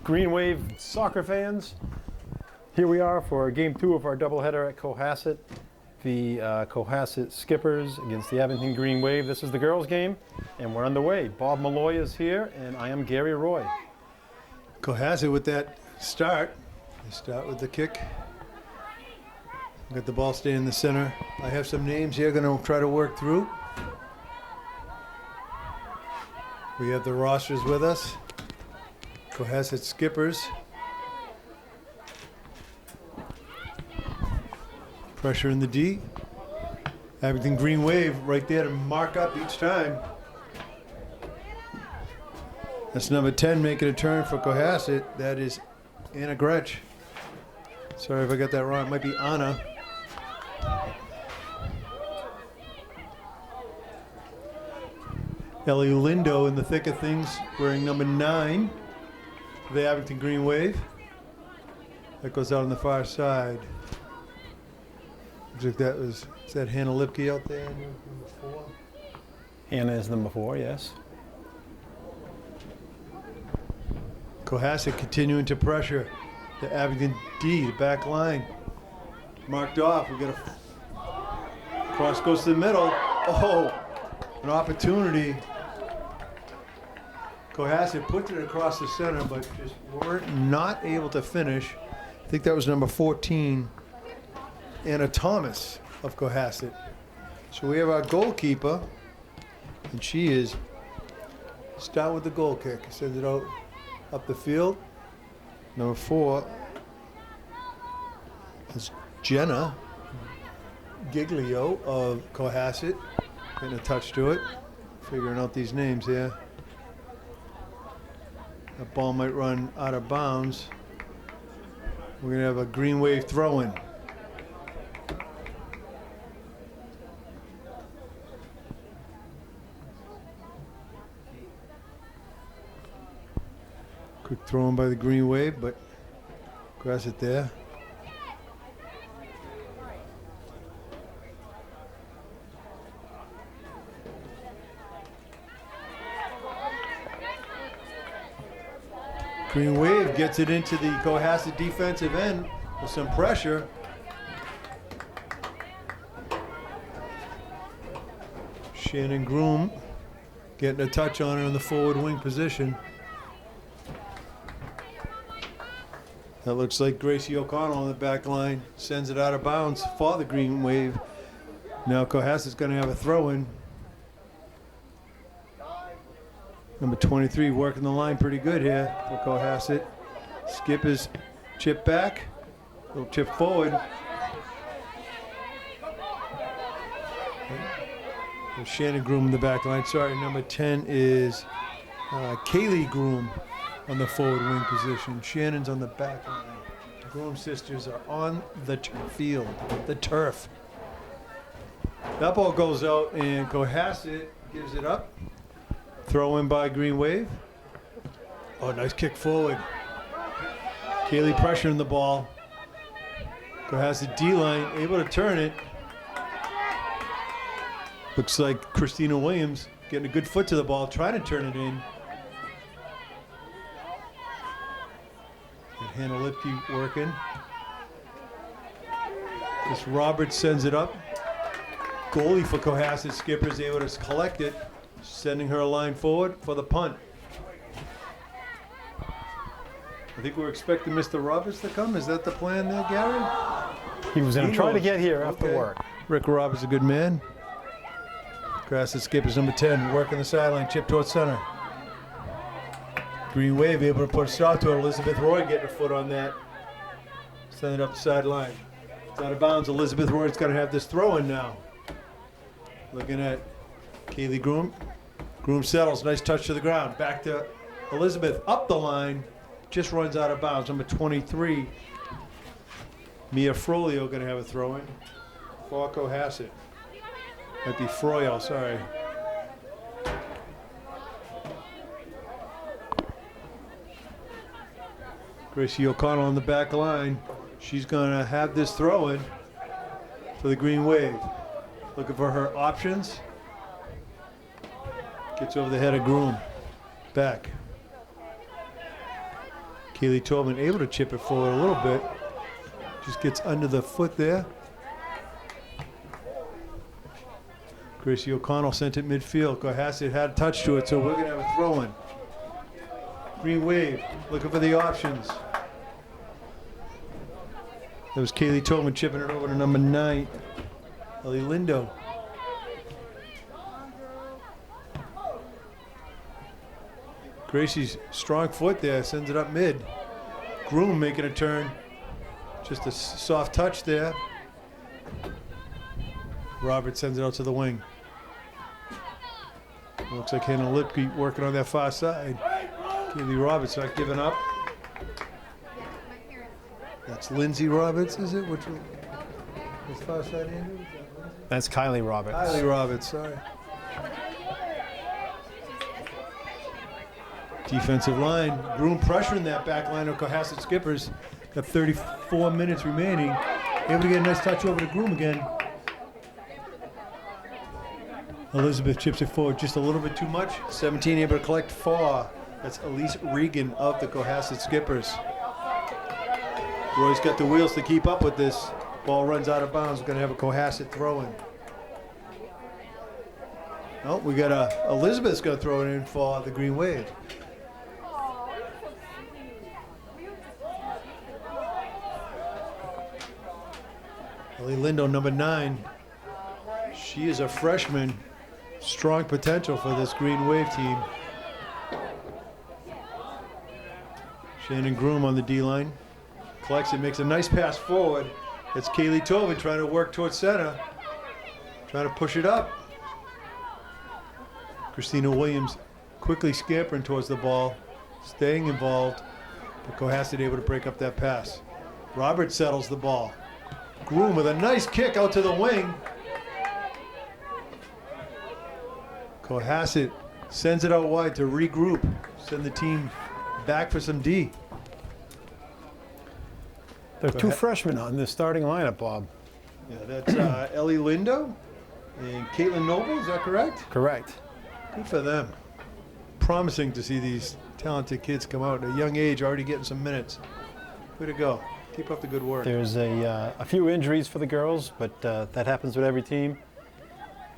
Green Wave soccer fans, here we are for game 2 of our doubleheader at Cohasset. The Cohasset Skippers against the Abington Green Wave. This is the girls' game, and we're underway. Bob Malloy is here, and I am Gary Roy. Cohasset with that start. They start with the kick. Got the ball staying in the center. I have some names here going to try to work through. We have the rosters with us. Cohasset Skippers. Pressure in the D. Abington Green Wave right there to mark up each time. That's number 10 making a turn for Cohasset. That is Anna Gretsch. Sorry if I got that wrong. It might be Anna. Ellie Lindo in the thick of things, wearing number 9 for the Abington Green Wave. That goes out on the far side. Looks like that was, is that Hannah Lipke out there? Number 4? Anna is number 4, yes. Cohasset continuing to pressure the Abington D, the back line. Marked off. We got a cross goes to the middle. Oh, an opportunity. Cohasset puts it across the center, but just weren't not able to finish. I think that was number 14, Anna Thomas of Cohasset. So we have our goalkeeper, and she is start with the goal kick. Sends it out up the field. Number 4 is Jenna Giglio of Cohasset. Getting a touch to it. Figuring out these names here. That ball might run out of bounds. We're going to have a Green Wave throw-in. Quick throw-in by the Green Wave, but grass it there. Green Wave gets it into the Cohasset defensive end with some pressure. Shannon Groom getting a touch on her in the forward wing position. That looks like Gracie O'Connell on the back line. Sends it out of bounds for the Green Wave. Now Cohasset's going to have a throw-in. Number 23 working the line pretty good here for Cohasset. Skip is chip back. Little chip forward. There's Shannon Groom in the back line. Sorry, number 10 is Kaylee Groom on the forward wing position. Shannon's on the back line. The Groom sisters are on the field, the turf. That ball goes out and Cohasset gives it up. Throw in by Green Wave. Oh, nice kick forward. Kaylee pressuring the ball. Cohasset D-line able to turn it. Looks like Christina Williams getting a good foot to the ball, trying to turn it in. And Hannah Lipke working. This Roberts sends it up. Goalie for Cohasset Skippers able to collect it. Sending her a line forward for the punt. I think we're expecting Mr. Roberts to come. Is that the plan there, Gary? He was going to try to get here after work. Rick Roberts, a good man. Cohasset Skippers number 10, working the sideline, chip towards center. Green Wave able to put a stop to it. Elizabeth Roy getting her foot on that. Send it up the sideline. It's out of bounds. Elizabeth Roy's got to have this throw in now. Looking at Kaylee Groom. Groom settles, nice touch to the ground. Back to Elizabeth, up the line. Just runs out of bounds. Number 23, Mia Frolio going to have a throw in for Cohasset. Might be Froyo, sorry. Gracie O'Connell on the back line. She's going to have this throw in for the Green Wave. Looking for her options. Gets over the head of Groom. Back. Kaylee Tobin able to chip it forward a little bit. Just gets under the foot there. Gracie O'Connell sent it midfield. Cohasset had a touch to it, so we're going to have a throw-in. Green Wave looking for the options. That was Kaylee Tobin chipping it over to number 9, Ellie Lindo. Gracie's strong foot there, sends it up mid. Groom making a turn. Just a soft touch there. Robert sends it out to the wing. Looks like Hannah Lipke working on that far side. Kaylee Roberts not giving up. That's Lindsay Roberts, is it? Which far side, Andrew? That's Kylie Roberts. Kylie Roberts, sorry. Defensive line. Groom pressuring that back line of Cohasset Skippers. Got 34 minutes remaining. Able to get a nice touch over to Groom again. Elizabeth chips it forward just a little bit too much. 17 able to collect 4. That's Elise Regan of the Cohasset Skippers. Roy's got the wheels to keep up with this. Ball runs out of bounds. We're going to have a Cohasset throw-in. Oh, we got Elizabeth's going to throw it in for the Green Wave. Ellie Lindo, number 9. She is a freshman. Strong potential for this Green Wave team. Shannon Groom on the D-line. Collects it, makes a nice pass forward. It's Kaylee Tobin trying to work towards center. Trying to push it up. Christina Williams quickly scampering towards the ball. Staying involved. But Cohasset able to break up that pass. Robert settles the ball. Groom with a nice kick out to the wing. Cohasset sends it out wide to regroup. Send the team back for some D. There are 2 freshmen on this starting lineup, Bob. Yeah, that's Ellie Lindo and Caitlin Noble, is that correct? Correct. Good for them. Promising to see these talented kids come out at a young age, already getting some minutes. Way to go. Keep up the good work. There's a few injuries for the girls, but that happens with every team.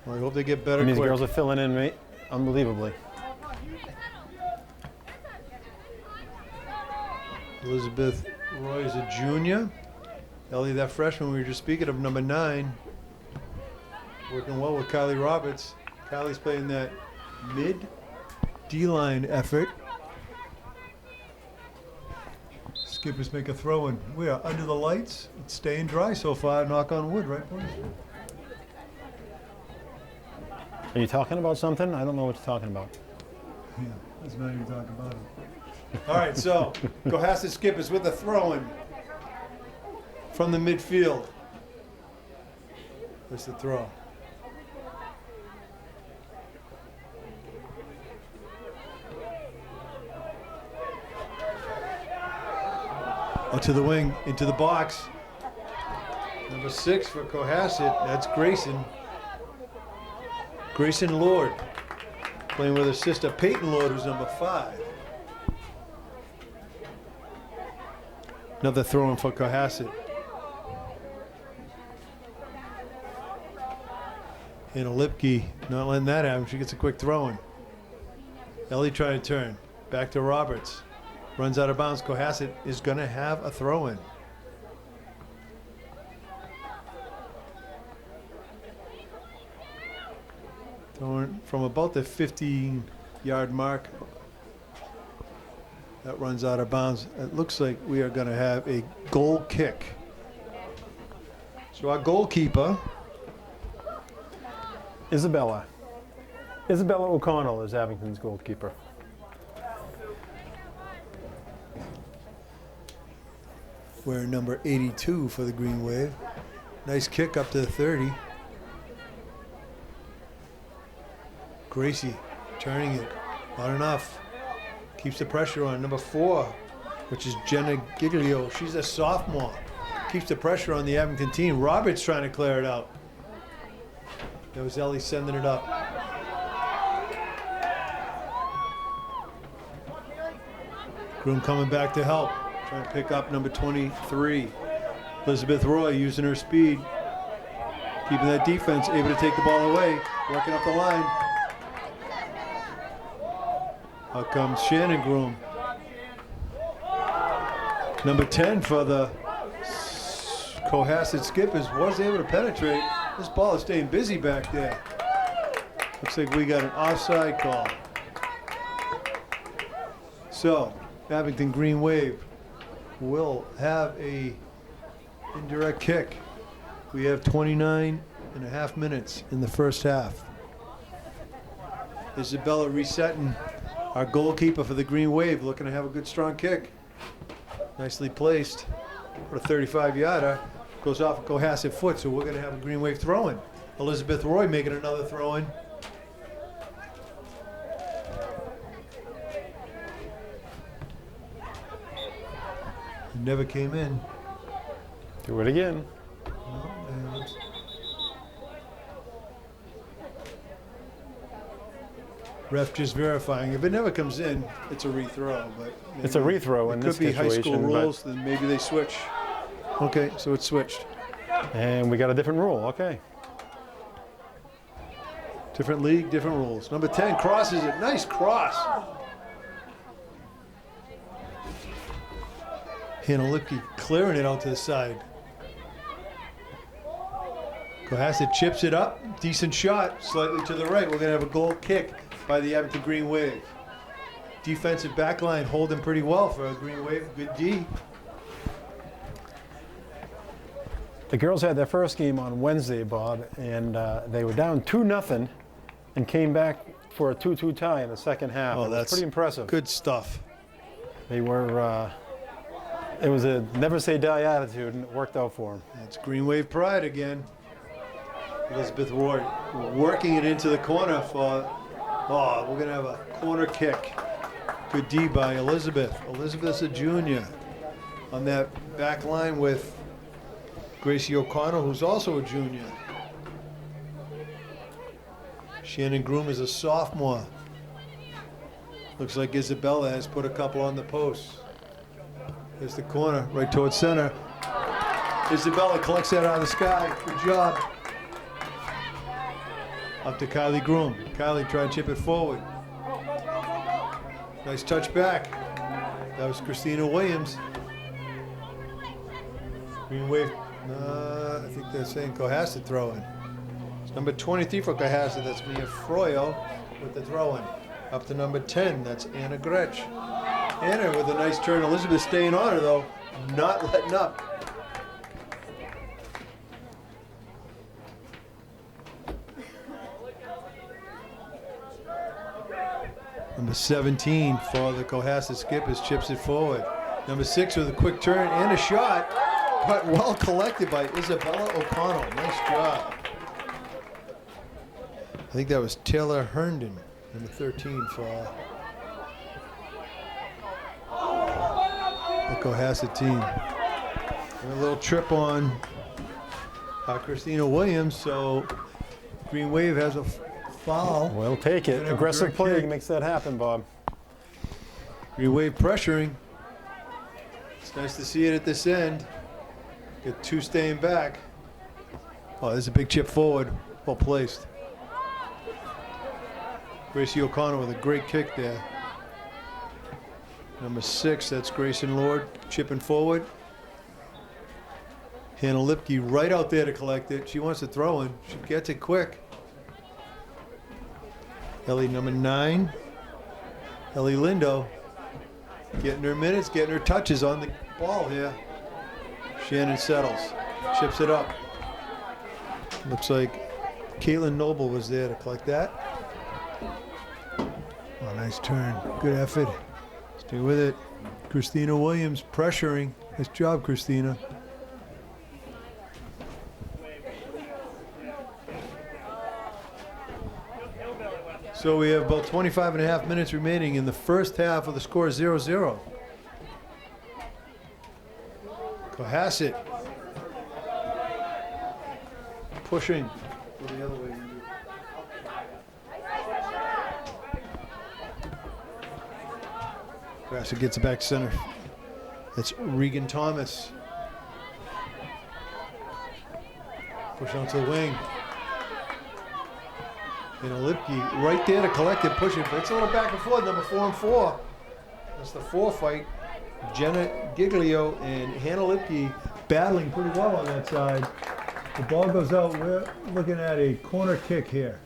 Well, I hope they get better And these quick. girls are filling in, mate, unbelievably. Elizabeth Roy is a junior. Ellie, that freshman we were just speaking of, number 9. Working well with Kylie Roberts. Kylie's playing that mid D-line effort. Skippers make a throw in. We are under the lights. It's staying dry so far, knock on wood, right, boys? Are you talking about something? I don't know what you're talking about. Yeah, that's not even talking about it. All right, so Cohasset Skippers with a throw-in from the midfield. Where's the throw? Out to the wing, into the box. Number 6 for Cohasset, that's Grayson. Grayson Lord, playing with her sister Peyton Lord, who's number 5. Another throw-in for Cohasset. Hannah Lipke not letting that happen. She gets a quick throw-in. Ellie trying to turn. Back to Roberts. Runs out of bounds. Cohasset is going to have a throw-in. Throwing from about the 15-yard mark. That runs out of bounds. It looks like we are going to have a goal kick. So our goalkeeper, Isabella O'Connell is Abington's goalkeeper. wearing number 82 for the Green Wave. Nice kick up to the 30. Gracie turning it. Not enough. Keeps the pressure on. Number 4, which is Jenna Giglio. She's a sophomore. Keeps the pressure on the Abington team. Roberts trying to clear it out. That was Ellie sending it up. Groom coming back to help. Trying to pick up number 23. Elizabeth Roy using her speed. Keeping that defense, able to take the ball away. Working up the line. Out comes Shannon Groom. Number 10 for the Cohasset Skippers was able to penetrate. This ball is staying busy back there. Looks like we got an offside call. So, Abington Green Wave will have a indirect kick. We have 29.5 minutes in the first half. Isabella resetting, our goalkeeper for the Green Wave, looking to have a good strong kick. Nicely placed for a 35-yarder. Goes off a Cohasset foot, so we're going to have a Green Wave throw-in. Elizabeth Roy making another throw-in. Never came in. Do it again. Ref just verifying. If it never comes in, it's a rethrow. But It's a rethrow in this situation. It could be high school rules, but then maybe they switch. Okay, so it's switched. and we got a different rule. Okay. Different league, different rules. Number 10 crosses it. Nice cross. Hannah Lipke clearing it out to the side. Cohasset chips it up. Decent shot. Slightly to the right. We're going to have a goal kick by the Abington Green Wave. Defensive back line holding pretty well for a Green Wave. Good D. The girls had their first game on Wednesday, Bob, and they were down 2-0 and came back for a 2-2 tie in the second half. Oh, It was that's pretty impressive. good stuff. They were, it was a never say die attitude, and it worked out for them. That's Green Wave pride again. Elizabeth Ward working it into the corner for, oh, we're going to have a corner kick. Good D by Elizabeth. Elizabeth's a junior on that back line with Gracie O'Connell, who's also a junior. Shannon Groom is a sophomore. Looks like Isabella has put a couple on the post. There's the corner, right towards center. Isabella collects that out of the sky. Good job. Up to Kylie Groom. Kylie trying to chip it forward. Nice touch back. That was Christina Williams. Green Wave, I think they're saying Cohasset throwing. It's number 23 for Cohasset, that's Mia Froyo with the throw-in. Up to number 10, that's Anna Gretsch. Anna with a nice turn. Elizabeth staying on her though, not letting up. Number 17 for the Cohasset Skippers chips it forward. Number 6 with a quick turn and a shot, but well collected by Isabella O'Connell. Nice job. I think that was Taylor Herndon, number 13 for the Cohasset team. And a little trip on Christina Williams, so Green Wave has a foul. We'll take it. Aggressive play makes that happen, Bob. Green Wave pressuring. It's nice to see it at this end. Get two staying back. Oh, there's a big chip forward. Well placed. Gracie O'Connor with a great kick there. Number 6, that's Grayson Lord, chipping forward. Hannah Lipke right out there to collect it. She wants to throw in. She gets it quick. Ellie, number 9. Ellie Lindo getting her minutes, getting her touches on the ball here. Shannon settles, chips it up. Looks like Caitlin Noble was there to collect that. Oh, nice turn. Good effort. Stay with it. Christina Williams pressuring. Nice job, Christina. So we have about 25.5 minutes remaining in the first half of the score 0-0. Cohasset pushing. Go the other way. Cohasset gets it back center. That's Regan Thomas. Push onto the wing. And Lipke right there to collect it, push it. But it's a little back and forth, number 4 and 4. That's the 4 fight. Jenna Giglio and Hannah Lipke battling pretty well on that side. The ball goes out. We're looking at a corner kick here.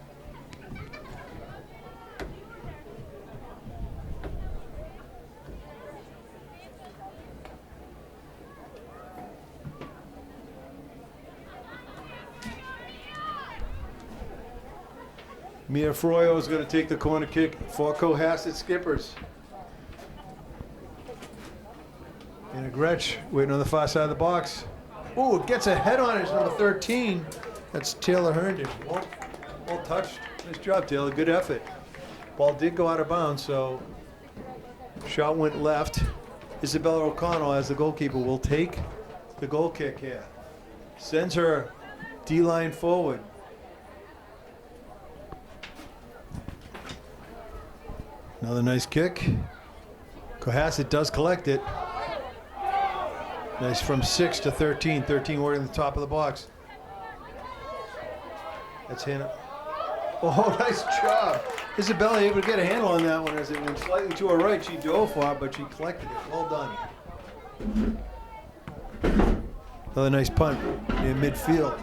Mia Froyo is going to take the corner kick for Cohasset Skippers. And a Gretsch waiting on the far side of the box. Ooh, it gets a head on it. It's number 13. That's Taylor Herndon. Well touched. Nice job, Taylor. Good effort. Ball did go out of bounds, so shot went left. Isabella O'Connell, as the goalkeeper, will take the goal kick here. Sends her D-line forward. Another nice kick. Cohasset does collect it. Nice from 6 to 13. 13 working the top of the box. That's Hannah. Oh, nice job. Isabella able to get a handle on that one as it went slightly to her right. She dove for it, but she collected it. Well done. Another nice punt near midfield.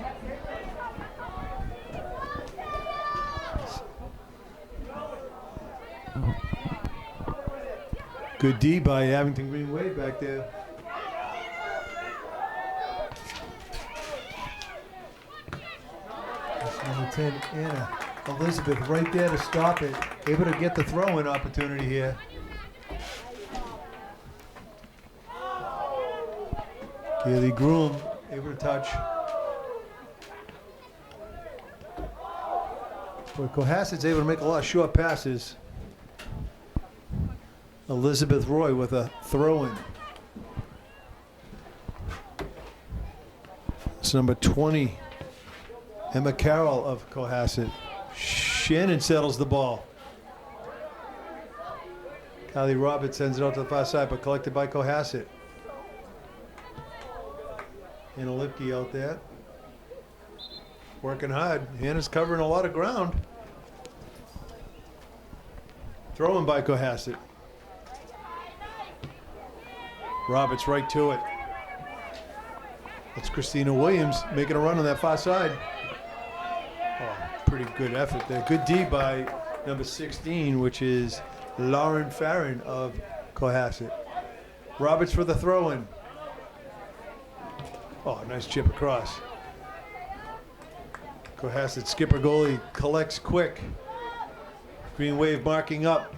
Good D by Abington Green Wave back there. That's number 10, Anna Elizabeth, right there to stop it. Able to get the throw-in opportunity here. Kaylee Groom, able to touch. But Cohasset's able to make a lot of short passes. Elizabeth Roy with a throw-in. It's number 20, Emma Carroll of Cohasset. Shannon settles the ball. Kylie Roberts sends it out to the far side, but collected by Cohasset. Hannah Lipke out there. Working hard. Hannah's covering a lot of ground. Throwing by Cohasset. Roberts right to it. That's Christina Williams making a run on that far side. Oh, pretty good effort there. Good D by number 16, which is Lauren Farron of Cohasset. Roberts for the throw-in. Oh, nice chip across. Cohasset skipper goalie collects quick. Green Wave marking up.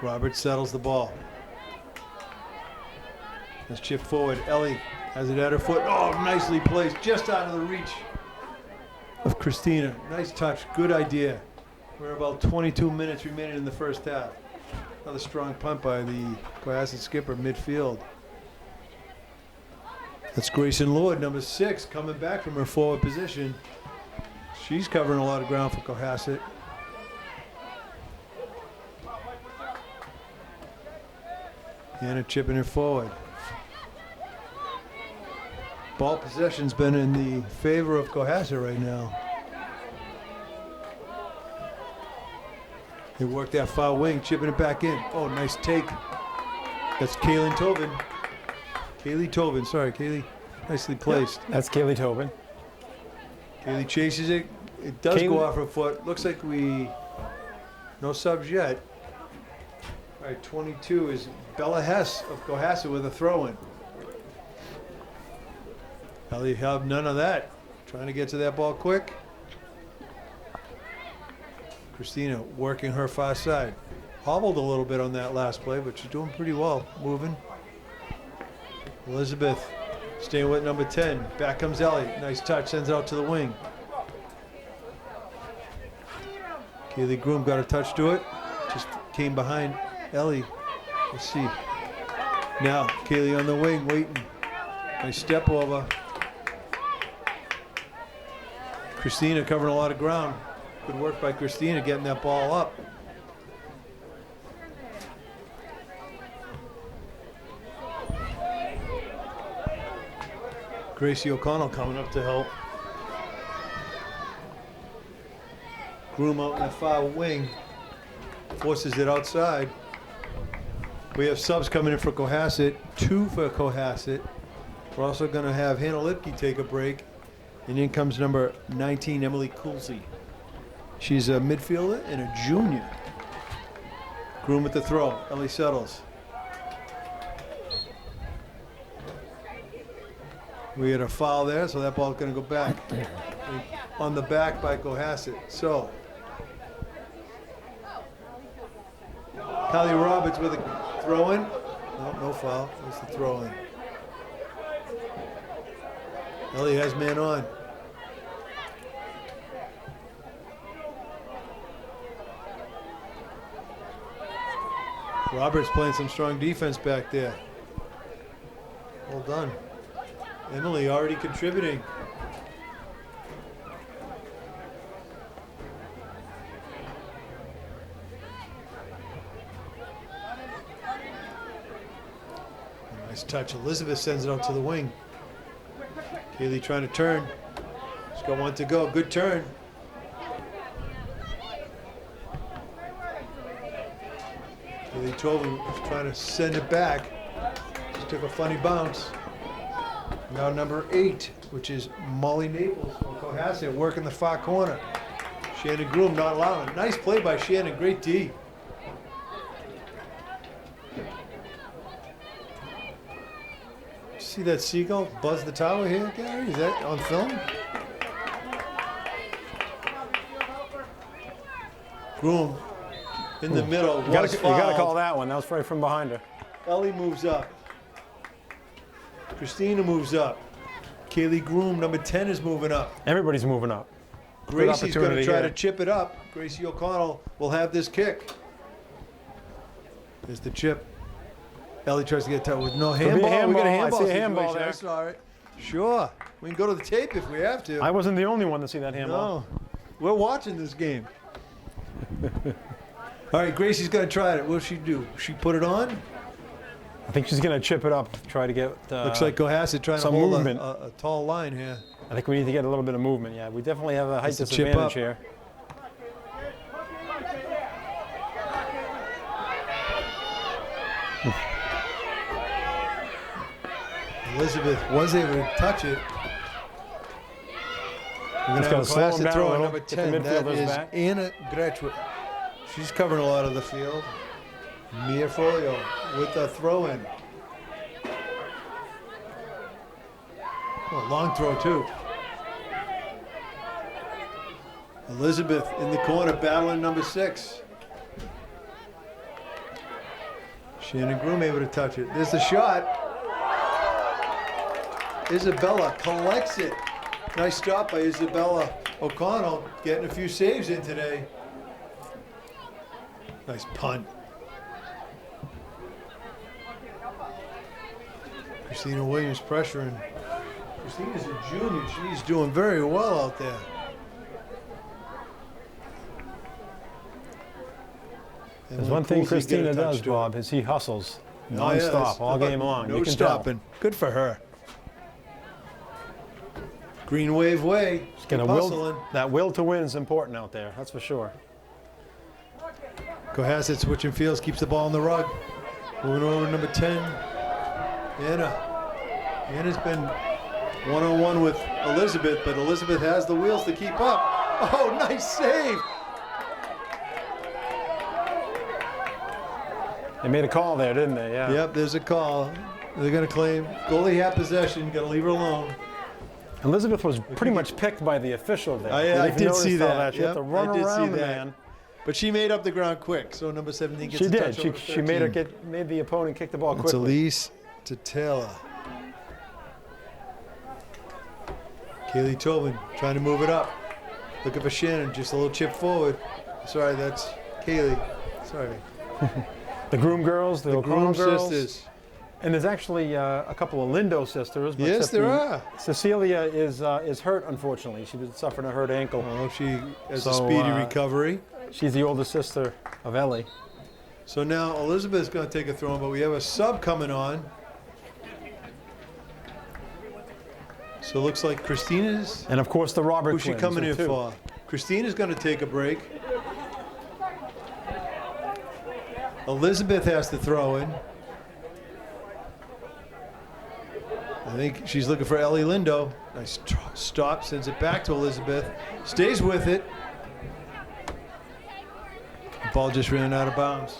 Roberts settles the ball. Let's chip forward. Ellie has it at her foot. Oh, nicely placed, just out of the reach of Christina. Nice touch, good idea. We're about 22 minutes remaining in the first half. Another strong punt by the Cohasset skipper midfield. That's Grayson Lord, number 6, coming back from her forward position. She's covering a lot of ground for Cohasset. Anna chipping her forward. Ball possession's been in the favor of Cohasset right now. They work that far wing, chipping it back in. Oh, nice take. That's Kaylee Tobin. Kaylee, nicely placed. Yep, that's Kaylee Tobin. Kaylee chases it. It does go off her foot. Looks like no subs yet. All right, 22 is Bella Hess of Cohasset with a throw-in. Ellie have none of that. Trying to get to that ball quick. Christina working her far side. Hobbled a little bit on that last play, but she's doing pretty well, moving. Elizabeth staying with number 10. Back comes Ellie. Nice touch, sends it out to the wing. Kaylee Groom got a touch to it. Just came behind Ellie. Let's see. Now, Kaylee on the wing, waiting. Nice step over. Christina covering a lot of ground. Good work by Christina getting that ball up. Gracie O'Connell coming up to help. Groom out in the far wing. Forces it outside. We have subs coming in for Cohasset. 2 for Cohasset. We're also going to have Hannah Lipke take a break. And in comes number 19, Emily Coolsey. She's a midfielder and a junior. Groom at the throw. Ellie settles. We had a foul there, so that ball's going to go back. On the back by Cohasset. So, Callie Roberts with a throw-in. No foul. That's the throw-in. Ellie has man on. Roberts playing some strong defense back there. Well done. Emily already contributing. Nice touch. Elizabeth sends it out to the wing. Kaylee trying to turn. She's got one to go. Good turn. Kaylee Tobin was trying to send it back. Just took a funny bounce. Now number 8, which is Molly Naples from Cohasset, working the far corner. Shannon Groom not allowing. Nice play by Shannon. Great D. See that seagull buzz the tower here, Gary? Is that on film? Groom in the middle. You gotta call that one. That was right from behind her. Ellie moves up. Christina moves up. Kaylee Groom, number 10, is moving up. Everybody's moving up. Gracie's going to try here to chip it up. Gracie O'Connell will have this kick. There's the chip. Ellie tries to get that with no handball. We got a handball. I see a handball situation. there. I saw it. Sure. We can go to the tape if we have to. I wasn't the only one to see that handball. No. We're watching this game. All right, Gracie's going to try it. What'll she do? She put it on? I think she's going to chip it up, try to get Looks like Cohasset trying to hold a tall line here. I think we need to get a little bit of movement. Yeah, we definitely have a height disadvantage here. Elizabeth was able to touch it. We're going to have a Cohasset throw number 10. That is back. Anna Gretschwitz. She's covering a lot of the field. Mia Folio with a throw-in. Oh, long throw, too. Elizabeth in the corner battling number 6. Shannon Groom able to touch it. There's the shot. Isabella collects it. Nice stop by Isabella O'Connell, getting a few saves in today. Nice punt. Christina Williams pressuring. Christina's a junior. She's doing very well out there. There's one thing Christina does, Bob, is he hustles non-stop all game long. No stopping. Good for her. Green Wave way. She's gonna that will to win is important out there. That's for sure. Cohasset switching fields, keeps the ball on the rug. Moving over to number 10. Anna's been one-on-one with Elizabeth, but Elizabeth has the wheels to keep up. Oh, nice save. They made a call there, didn't they? Yeah. Yep, there's a call. They're going to claim goalie had possession. Got to leave her alone. Elizabeth was pretty much picked by the official there. I did see that. She had to run around the man. But she made up the ground quick, so number 17 gets a touch. She did. She made the opponent kick the ball quickly. It's Elise to Taylor. Kaylee Tobin trying to move it up. Looking for Shannon, just a little chip forward. Sorry, that's Kaylee. Sorry. The Groom girls, the Groom girls. sisters. And there's actually a couple of Lindo sisters. But yes, there are. Cecilia is hurt, unfortunately. She was suffering a hurt ankle. Oh, she has a speedy recovery. She's the older sister of Ellie. So now Elizabeth's going to take a throw, but we have a sub coming on. So it looks like Christina's. And of course the Robert Who's she twins coming in with two. for? Christina's going to take a break. Elizabeth has to throw in. I think she's looking for Ellie Lindo. Nice stop, sends it back to Elizabeth. Stays with it. The ball just ran out of bounds.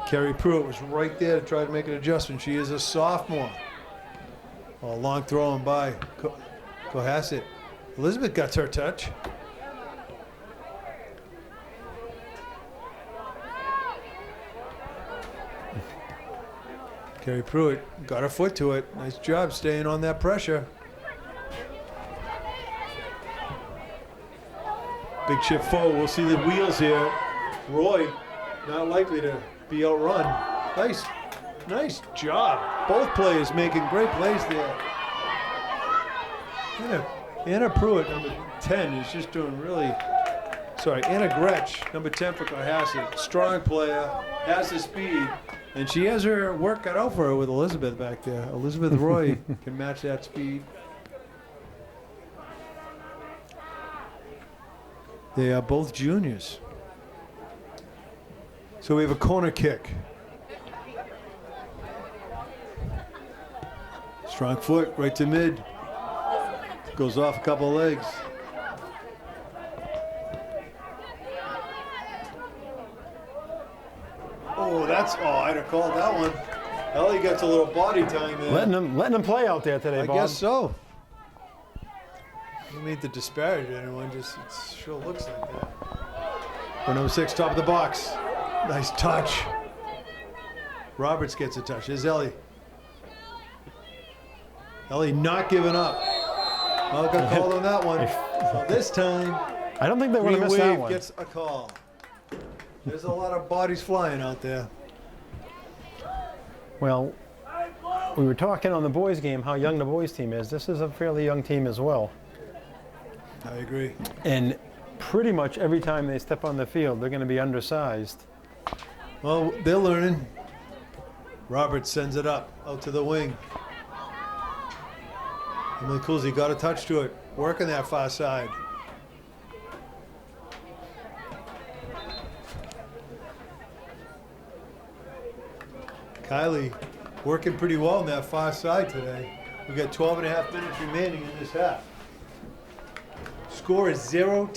Carrie Pruitt was right there to try to make an adjustment. She is a sophomore. Oh, long throw in by Cohasset. Elizabeth got her touch. Carrie Pruitt got her foot to it. Nice job staying on that pressure. Big chip forward. We'll see the wheels here. Roy not likely to be outrun. Nice job. Both players making great plays there. Anna Pruitt, number 10, is just doing really. Sorry, Anna Gretsch, number 10 for Cohasset. Strong player, has the speed, and she has her work cut out for her with Elizabeth back there. Elizabeth Roy can match that speed. They are both juniors. So we have a corner kick. Strong foot, right to mid. Goes off a couple of legs. I'd have called that one. Ellie gets a little body time there. Letting them play out there today, I Bob. guess so. I don't mean to disparage anyone, just it sure looks like that. For number 6, top of the box. Nice touch. Roberts gets a touch. Here's Ellie. Ellie not giving up. Well, got called on that one. So this time, I don't think they want to Green miss that Wave one. gets a call. There's a lot of bodies flying out there. Well, we were talking on the boys' game how young the boys' team is. This is a fairly young team as well. I agree. And pretty much every time they step on the field, they're going to be undersized. Well, they're learning. Roberts sends it up, out to the wing. Emily Coolsey got a touch to it, working that far side. Kylie working pretty well on that far side today. We got 12 and a half minutes remaining in this half. Score is 0-0,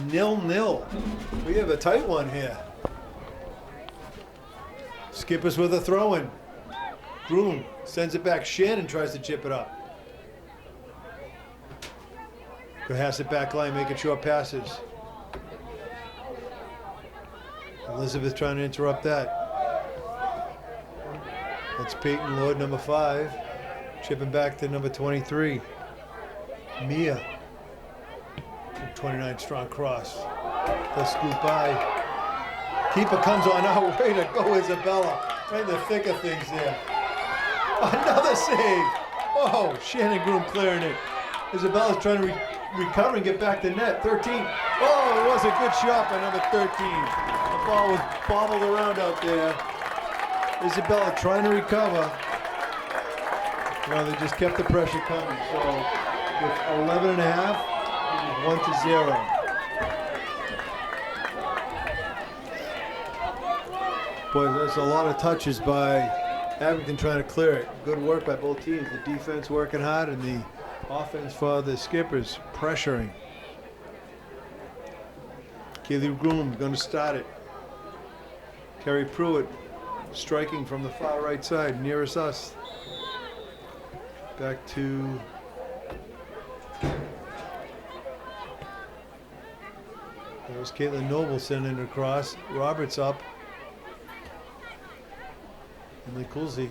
0-0. We have a tight one here. Skippers with a throw-in. Groom sends it back. Shannon tries to chip it up. Cohasset back line making short passes. Elizabeth trying to interrupt that. That's Peyton Lloyd, number 5. Chipping back to number 23. Mia. 29, strong cross. The scoop by. Keeper comes on our way to go, Isabella. Right in the thick of things there. Another save. Oh, Shannon Groom clearing it. Isabella's trying to recover and get back to net. 13. Oh, it was a good shot by number 13. The ball was bobbled around out there. Isabella trying to recover. Well, they just kept the pressure coming. So with 11 and a half, it is 1-0. Boy, there's a lot of touches by Abington trying to clear it. Good work by both teams. The defense working hard and the offense for the Skippers pressuring. Kaylee Groom going to start it. Carrie Pruitt striking from the far right side, nearest us. Back to there's Caitlin Noble sending it across. Roberts up. Emily Coolsey.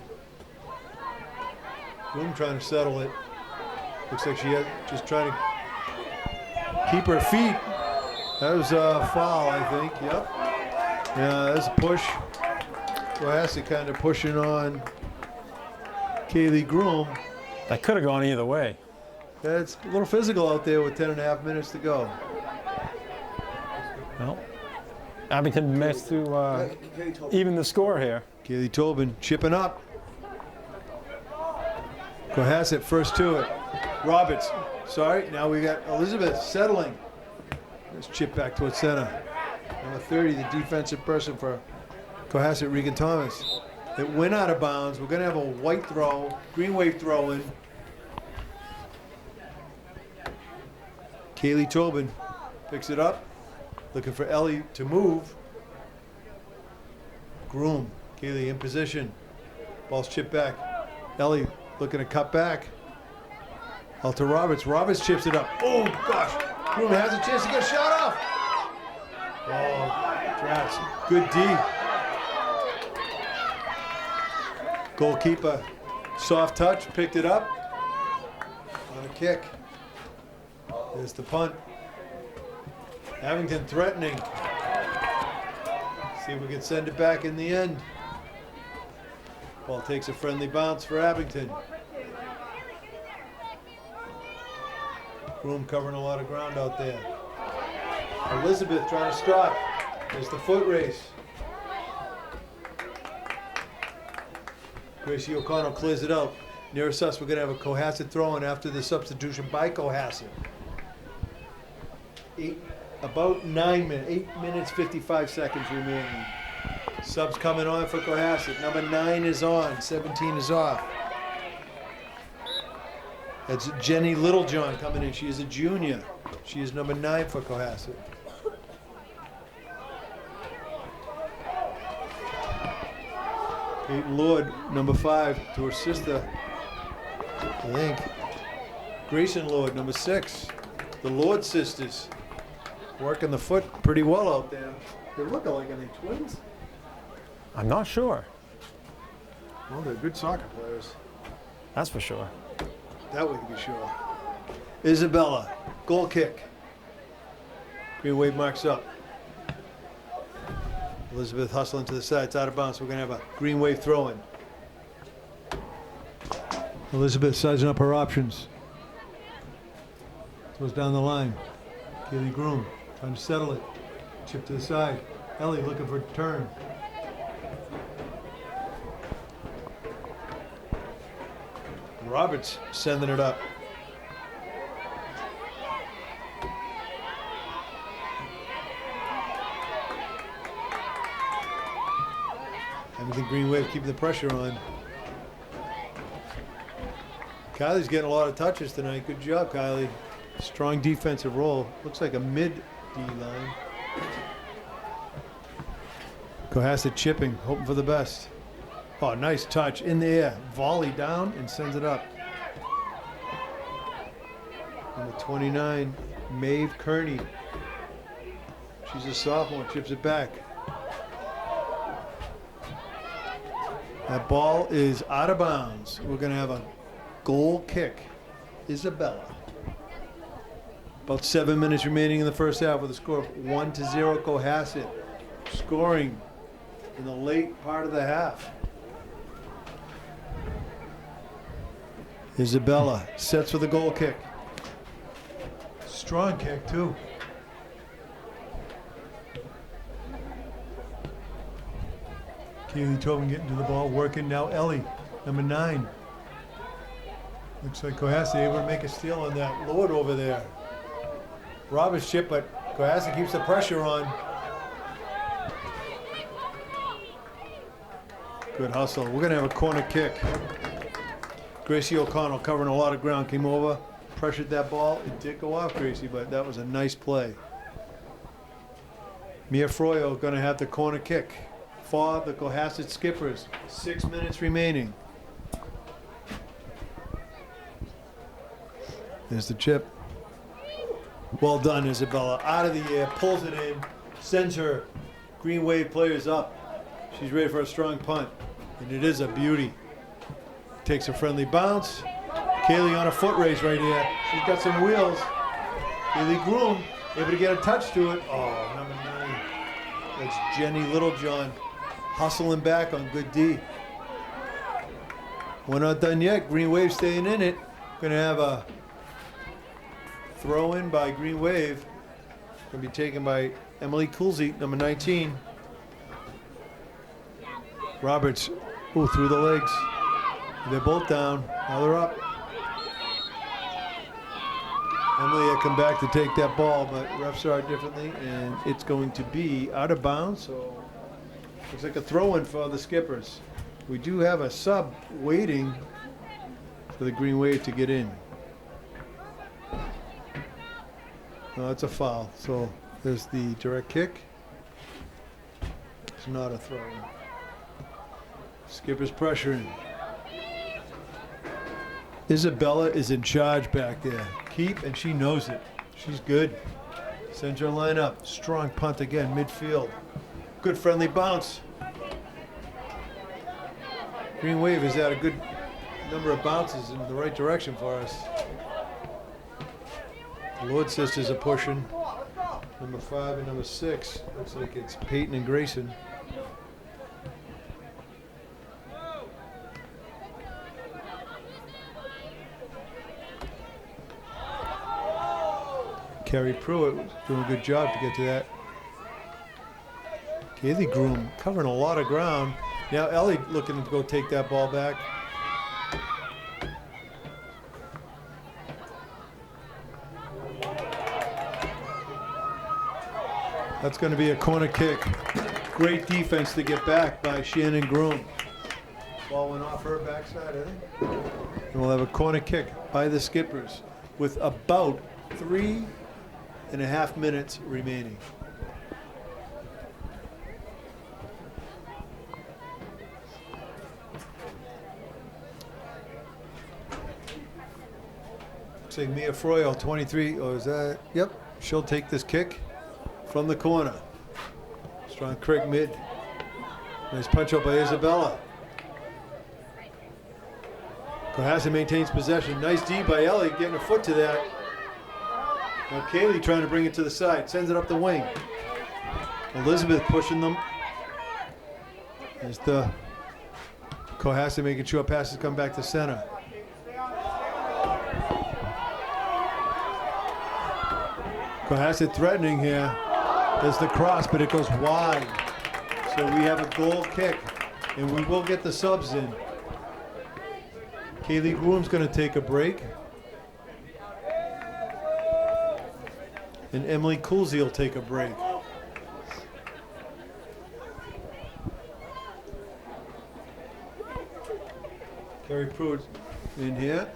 Groom trying to settle it. Looks like she had just trying to keep her feet. That was a foul, I think. Yep. Yeah, that's a push. Cohasset kind of pushing on Kaylee Groom. That could have gone either way. It's a little physical out there with 10 and a half minutes to go. Well, Abington managed to even the score here. Kaylee Tobin chipping up. Cohasset first to it. Roberts, sorry, now we got Elizabeth settling. Let's chip back towards center. Number 30, the defensive person for Cohasset, Regan Thomas. It went out of bounds. We're going to have a white throw, green wave throw in. Kaylee Tobin picks it up, looking for Ellie to move. Groom, Kaylee in position. Ball's chipped back. Ellie looking to cut back. Out to Roberts. Roberts chips it up. Oh, gosh. Groom has a chance to get a shot off. Oh, Drats. Good D. Goalkeeper, soft touch, picked it up. On a kick. There's the punt. Abington threatening. See if we can send it back in the end. Ball takes a friendly bounce for Abington. Groom covering a lot of ground out there. Elizabeth trying to stop. There's the foot race. Gracie O'Connell clears it out. Nearest us, we're going to have a Cohasset throw-in after the substitution by Cohasset. About 9 minutes, 8 minutes, 55 seconds remaining. Subs coming on for Cohasset. Number 9 is on, 17 is off. That's Jenny Littlejohn coming in. She is a junior. She is number 9 for Cohasset. Peyton Lord, number 5, to her sister, I think. Grayson Lord, number 6. The Lord sisters working the foot pretty well out there. They look like, are they twins? I'm not sure. Well, they're good soccer players. That's for sure. That we can be sure. Isabella, goal kick. Green wave marks up. Elizabeth hustling to the side. It's out of bounds. We're going to have a green wave throw in. Elizabeth sizing up her options. Throws down the line. Kaylee Groom trying to settle it. Chip to the side. Ellie looking for a turn. Roberts sending it up. Abington Green Wave keeping the pressure on. Kylie's getting a lot of touches tonight. Good job, Kylie. Strong defensive role. Looks like a mid-D line. Cohasset chipping, hoping for the best. Oh, nice touch in the air. Volley down and sends it up. Number 29, Maeve Kearney. She's a sophomore, chips it back. That ball is out of bounds. We're going to have a goal kick. Isabella. About 7 minutes remaining in the first half with a score of 1-0 Cohasset. Scoring in the late part of the half. Isabella sets for the goal kick. Strong kick too. Kaylee Tobin getting to the ball, working now. Ellie, number 9. Looks like Cohasset able to make a steal on that Lord over there. Roberts chip, but Cohasset keeps the pressure on. Good hustle. We're going to have a corner kick. Gracie O'Connell covering a lot of ground, came over, pressured that ball. It did go off Gracie, but that was a nice play. Mia Froyo going to have the corner kick for the Cohasset Skippers. 6 minutes remaining. There's the chip. Well done, Isabella. Out of the air, pulls it in, sends her Green Wave players up. She's ready for a strong punt, and it is a beauty. Takes a friendly bounce. Kaylee on a foot race right here. She's got some wheels. Kaylee Groom able to get a touch to it. Oh, number 9. That's Jenny Littlejohn hustling back on good D. We're not done yet. Green Wave staying in it. Going to have a throw in by Green Wave. Going to be taken by Emily Coolsey, number 19. Roberts, through the legs. They're both down. Now they're up. Emily had come back to take that ball, but refs saw it differently, and it's going to be out of bounds. So looks like a throw-in for the Skippers. We do have a sub waiting for the Green Wave to get in. No, that's a foul. So there's the direct kick. It's not a throw-in. Skippers pressuring. Isabella is in charge back there. Keep, and she knows it. She's good. Sends her line up. Strong punt again, midfield. Good friendly bounce. Green Wave has had a good number of bounces in the right direction for us. The Lord sisters are pushing. Number 5 and number 6. Looks like it's Peyton and Grayson. Carrie Pruitt doing a good job to get to that. Kaylee Groom covering a lot of ground. Now Ellie looking to go take that ball back. That's going to be a corner kick. Great defense to get back by Shannon Groom. Ball went off her backside, I think. And we'll have a corner kick by the Skippers with about 3.5 minutes remaining. Looks like Mia Froyo, 23. Oh, is that? Yep. She'll take this kick from the corner. Strong Craig mid. Nice punch up by Isabella. Cohasset maintains possession. Nice D by Ellie, getting a foot to that. Now Kaylee trying to bring it to the side. Sends it up the wing. Elizabeth pushing them. There's the Cohasset making sure passes come back to center. Cohasset threatening here. There's the cross, but it goes wide. So we have a goal kick, and we will get the subs in. Kaylee Groom's going to take a break. And Emily Coolsey will take a break. Carrie Pruitt in here.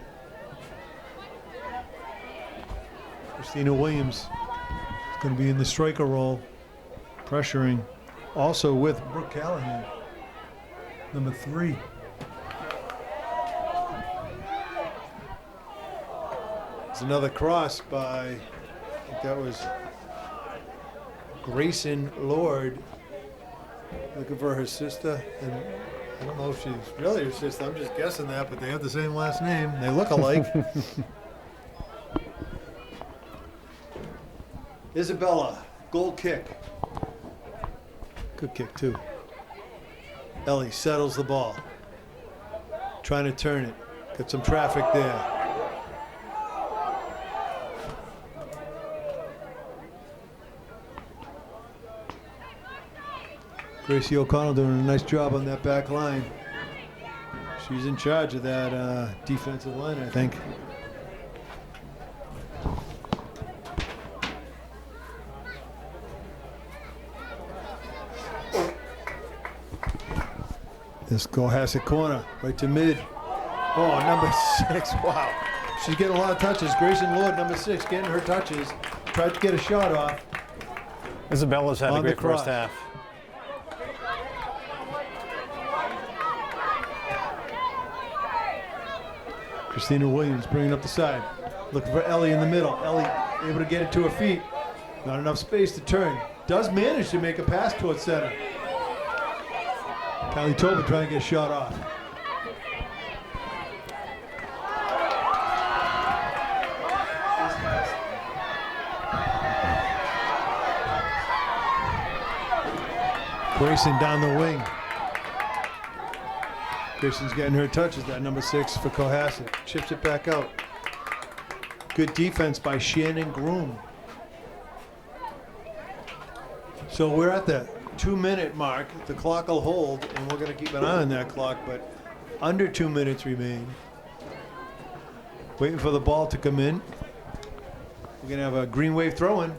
Christina Williams is going to be in the striker role, pressuring. Also with Brooke Callahan, number 3. There's another cross by, I think that was Grayson Lord, looking for her sister. And I don't know if she's really her sister. I'm just guessing that, but they have the same last name. They look alike. Isabella, goal kick. Good kick, too. Ellie settles the ball. Trying to turn it. Got some traffic there. Gracie O'Connell doing a nice job on that back line. She's in charge of that defensive line, I think. This Cohasset corner, right to mid. Oh, number 6, wow. She's getting a lot of touches. Grayson Lord, number 6, getting her touches. Tried to get a shot off. Isabella's had a great first half. Christina Williams bringing up the side. Looking for Ellie in the middle. Ellie able to get it to her feet. Not enough space to turn. Does manage to make a pass towards center. Kylie Tobin trying to get a shot off. Grayson down the wing. Grayson's getting her touches, that number 6 for Cohasset. Chips it back out. Good defense by Shannon Groom. So we're at the 2-minute mark. The clock will hold, and we're going to keep an eye on that clock, but under 2 minutes remain. Waiting for the ball to come in. We're going to have a green wave throw-in.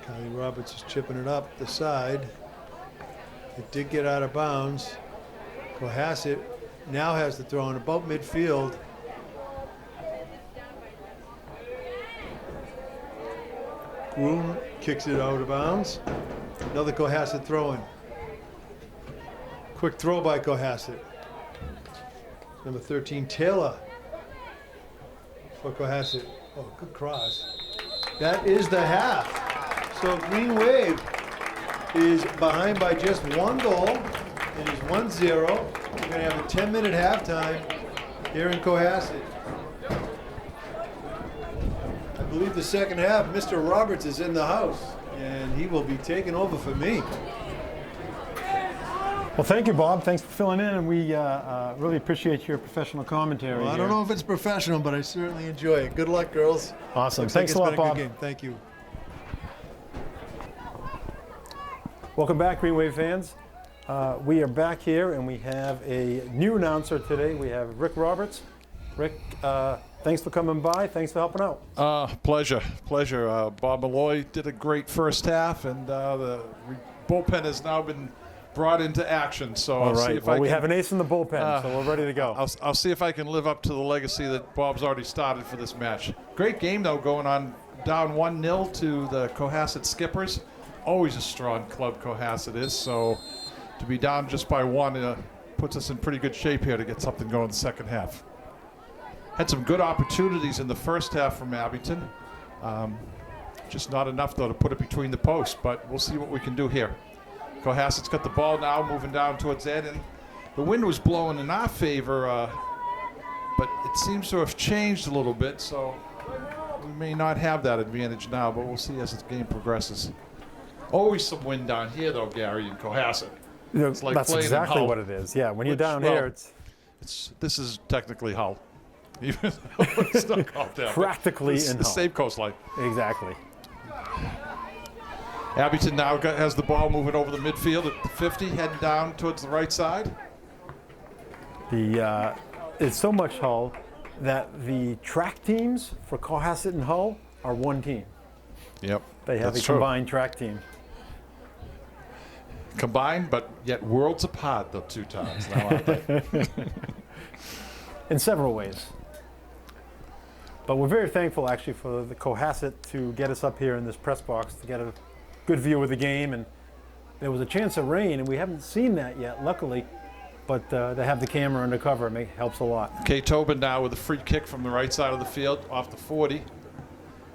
Kylie Roberts is chipping it up the side. It did get out of bounds. Cohasset now has the throw in about midfield. Groom kicks it out of bounds. Another Cohasset throw-in. Quick throw by Cohasset. Number 13, Taylor for Cohasset. Oh, good cross. That is the half. So Green Wave is behind by just one goal and is 1-0. We're going to have a 10-minute halftime here in Cohasset. I believe the second half, Mr. Roberts is in the house, and he will be taking over for me. Well, thank you, Bob. Thanks for filling in, and we really appreciate your professional commentary. Well, I don't know if it's professional, but I certainly enjoy it. Good luck, girls. Awesome. Looks Thanks like a lot, it's been Bob. good game. Thank you. Welcome back, Green Wave fans. We are back here, and we have a new announcer today. We have Rick Roberts. Rick, thanks for coming by. Thanks for helping out. Pleasure. Bob Malloy did a great first half, and the bullpen has now been brought into action. So All I'll see right. if Well, I we can, have an ace in the bullpen, so we're ready to go. I'll see if I can live up to the legacy that Bob's already started for this match. Great game, though, going on down 1-0 to the Cohasset Skippers. Always a strong club, Cohasset is. So to be down just by one puts us in pretty good shape here to get something going in the second half. Had some good opportunities in the first half from Abington. Just not enough, though, to put it between the posts, but we'll see what we can do here. Cohasset's got the ball now, moving down towards Ed, and the wind was blowing in our favor, but it seems to have changed a little bit, so we may not have that advantage now, but we'll see as the game progresses. Always some wind down here, though, Gary, in Cohasset. It's like That's playing in exactly Hull. what it is. Yeah, when you're Which, down well, here, it's This is technically Hull, even though it's not called that. practically It's in the Hull. same coastline. Exactly. Abington now has the ball moving over the midfield at the 50, heading down towards the right side. It's so much Hull that the track teams for Cohasset and Hull are one team. Yep. They have that's a true. combined track team. Combined, but yet worlds apart, the two towns now, aren't they? In several ways. But we're very thankful, actually, for the Cohasset to get us up here in this press box to get a good view of the game. And there was a chance of rain, and we haven't seen that yet, luckily. But to have the camera undercover helps a lot. Kay Tobin now with a free kick from the right side of the field off the 40.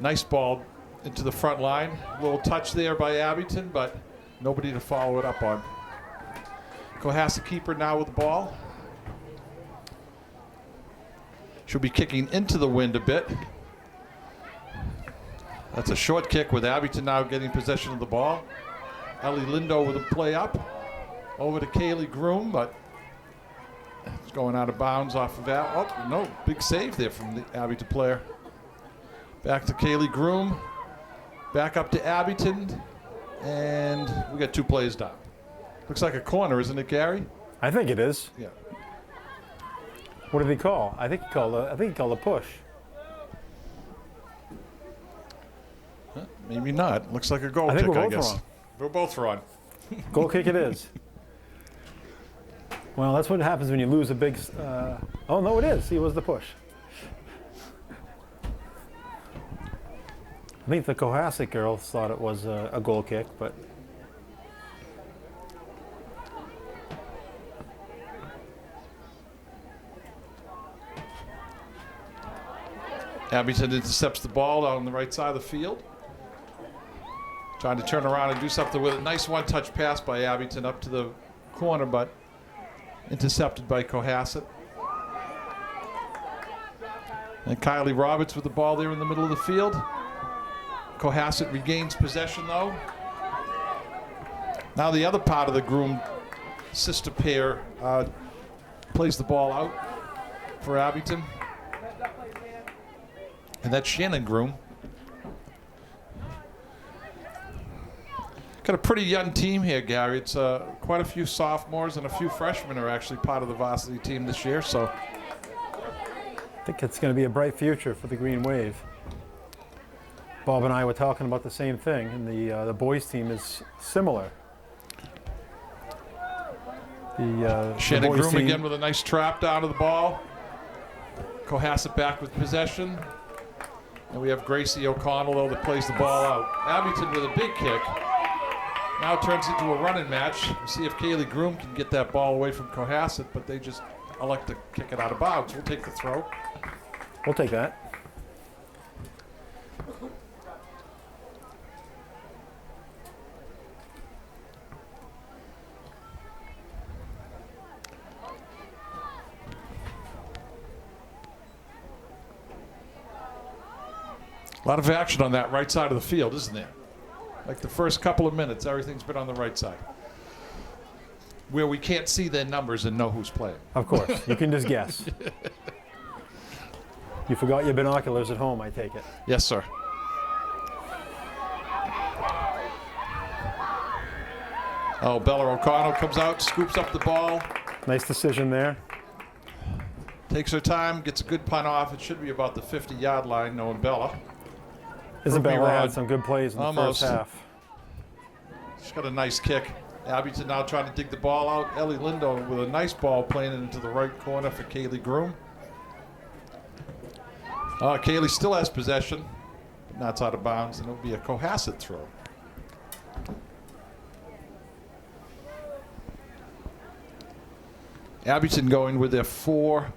Nice ball into the front line. A little touch there by Abington, but nobody to follow it up on. Cohasset keeper now with the ball. She'll be kicking into the wind a bit. That's a short kick with Abington now getting possession of the ball. Ellie Lindo with a play up. Over to Kaylee Groom, but it's going out of bounds off of that. Oh, no, big save there from the Abington player. Back to Kaylee Groom. Back up to Abington. And we got two players down. Looks like a corner, isn't it, Gary? I think it is. Yeah. What did he call? I think he called a push. Maybe not. Looks like a goal I think kick, we're I both guess. wrong. We're both wrong. Goal kick it is. Well, that's what happens when you lose a big... oh, no, it is. He was the push. I think the Cohasset girls thought it was a goal kick, but... Abington intercepts the ball on the right side of the field. Trying to turn around and do something with it. Nice one-touch pass by Abington up to the corner, but intercepted by Cohasset. And Kylie Roberts with the ball there in the middle of the field. Cohasset regains possession, though. Now the other part of the Groom sister pair plays the ball out for Abington. And that's Shannon Groom. Got a pretty young team here, Gary. It's quite a few sophomores and a few freshmen are actually part of the varsity team this year. So I think it's going to be a bright future for the Green Wave. Bob and I were talking about the same thing, and the boys' team is similar. Shannon boys' Groom team- again with a nice trap down to the ball. Cohasset back with possession. And we have Gracie O'Connell, though, that plays the ball out. Abington with a big kick. Now it turns into a running match. We'll see if Kaylee Groom can get that ball away from Cohasset, but they just elect to kick it out of bounds. We'll take the throw. We'll take that. A lot of action on that right side of the field, isn't there? Like the first couple of minutes, everything's been on the right side, where we can't see their numbers and know who's playing. Of course, you can just guess. You forgot your binoculars at home, I take it. Yes, sir. Oh, Bella O'Connell comes out, scoops up the ball, Nice decision there. takes her time, gets a good punt off. It should be about the 50-yard line, knowing Bella. Isabella Rod. had some good plays in the Almost. first half. She's got a nice kick. Abington now trying to dig the ball out. Ellie Lindo with a nice ball playing it into the right corner for Kaylee Groom. Kaylee still has possession, but now it's out of bounds, and it'll be a Cohasset throw. Abington going with their 4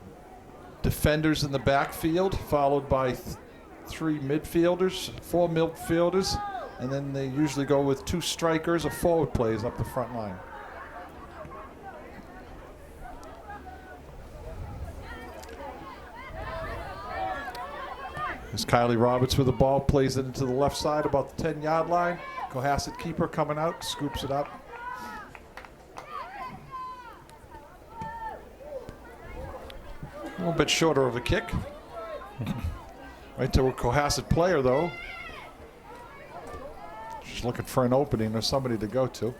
defenders in the backfield, followed by 3 midfielders, 4 midfielders, and then they usually go with 2 strikers or forward players up the front line. As Kylie Roberts with the ball, plays it into the left side about the 10-yard line. Cohasset keeper coming out, scoops it up. A little bit shorter of a kick. Right to a Cohasset player, though. She's looking for an opening or somebody to go to.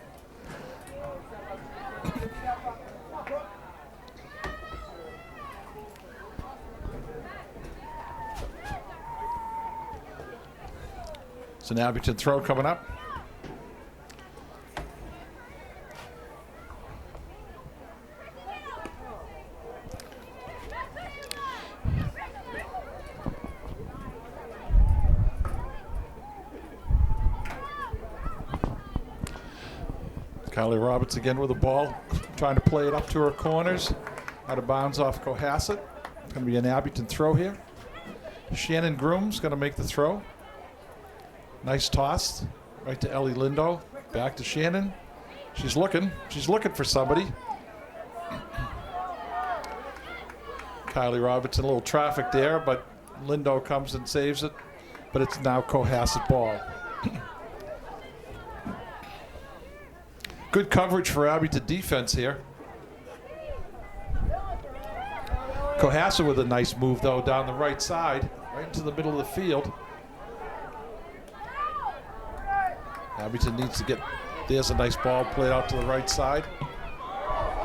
It's an Abington throw coming up. Kylie Roberts again with the ball, trying to play it up to her corners. Out of bounds off Cohasset. It's going to be an Abington throw here. Shannon Groom's going to make the throw. Nice toss right to Ellie Lindo. Back to Shannon. She's looking for somebody. Kylie Roberts in a little traffic there, but Lindo comes and saves it. But it's now Cohasset ball. Good coverage for Abington defense here. Cohasset with a nice move, though, down the right side, right into the middle of the field. Abington needs to get, there's a nice ball played out to the right side.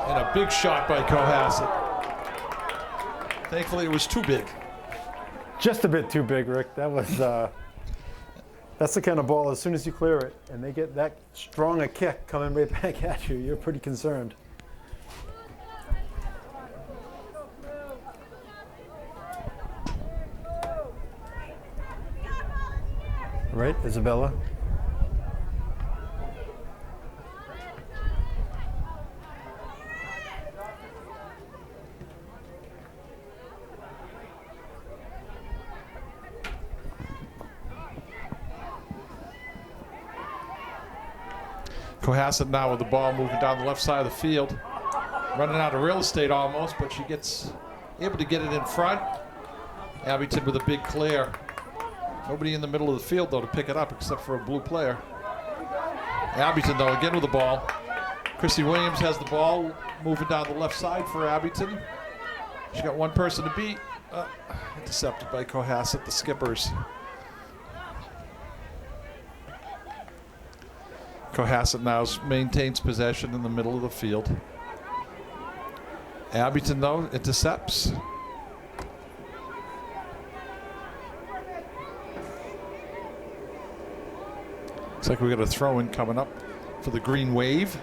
And a big shot by Cohasset. Thankfully, it was too big. Just a bit too big, Rick. That was, that's the kind of ball, as soon as you clear it, and they get that strong a kick coming right back at you, you're pretty concerned. Right, Isabella? Cohasset now with the ball moving down the left side of the field. Running out of real estate almost, but she gets able to get it in front. Abington with a big clear. Nobody in the middle of the field, though, to pick it up except for a blue player. Abington, though, again with the ball. Chrissy Williams has the ball moving down the left side for Abington. She's got one person to beat. Intercepted by Cohasset, the Skippers. Cohasset now maintains possession in the middle of the field. Abington, though, intercepts. Looks like we got a throw-in coming up for the Green Wave.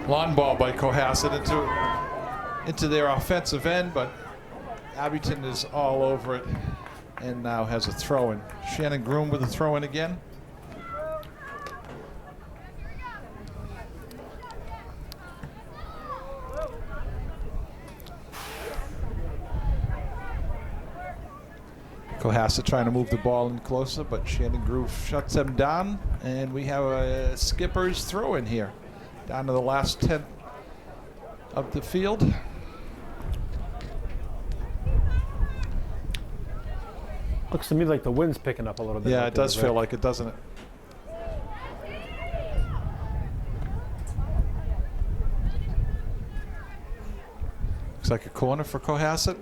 Long ball by Cohasset into their offensive end, but Abington is all over it and now has a throw-in. Shannon Groom with a throw-in again. Cohasset trying to move the ball in closer, but Shannon Groove shuts them down, and we have a skipper's throw-in here. Down to the last 10 of the field. Looks to me like the wind's picking up a little bit. Yeah, out it there, does Rick. feel like it, doesn't it? Looks like a corner for Cohasset.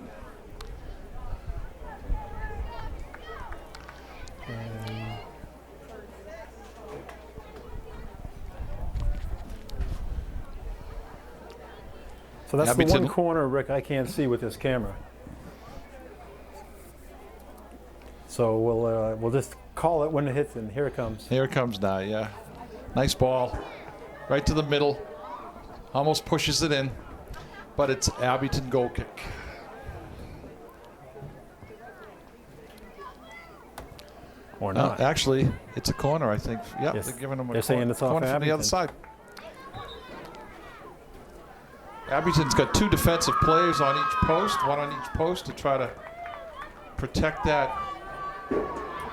So that's the Abington. one corner, Rick, I can't see with this camera. So we'll just call it when it hits, and here it comes. Here it comes now, yeah. Nice ball. Right to the middle. Almost pushes it in. But it's Abington goal kick. Or not. Actually, it's a corner, I think. Yep, Yes, they're giving them a they're saying it's off corner from the Abington. other side. Abington's got 2 defensive players on each post, one on each post to try to protect that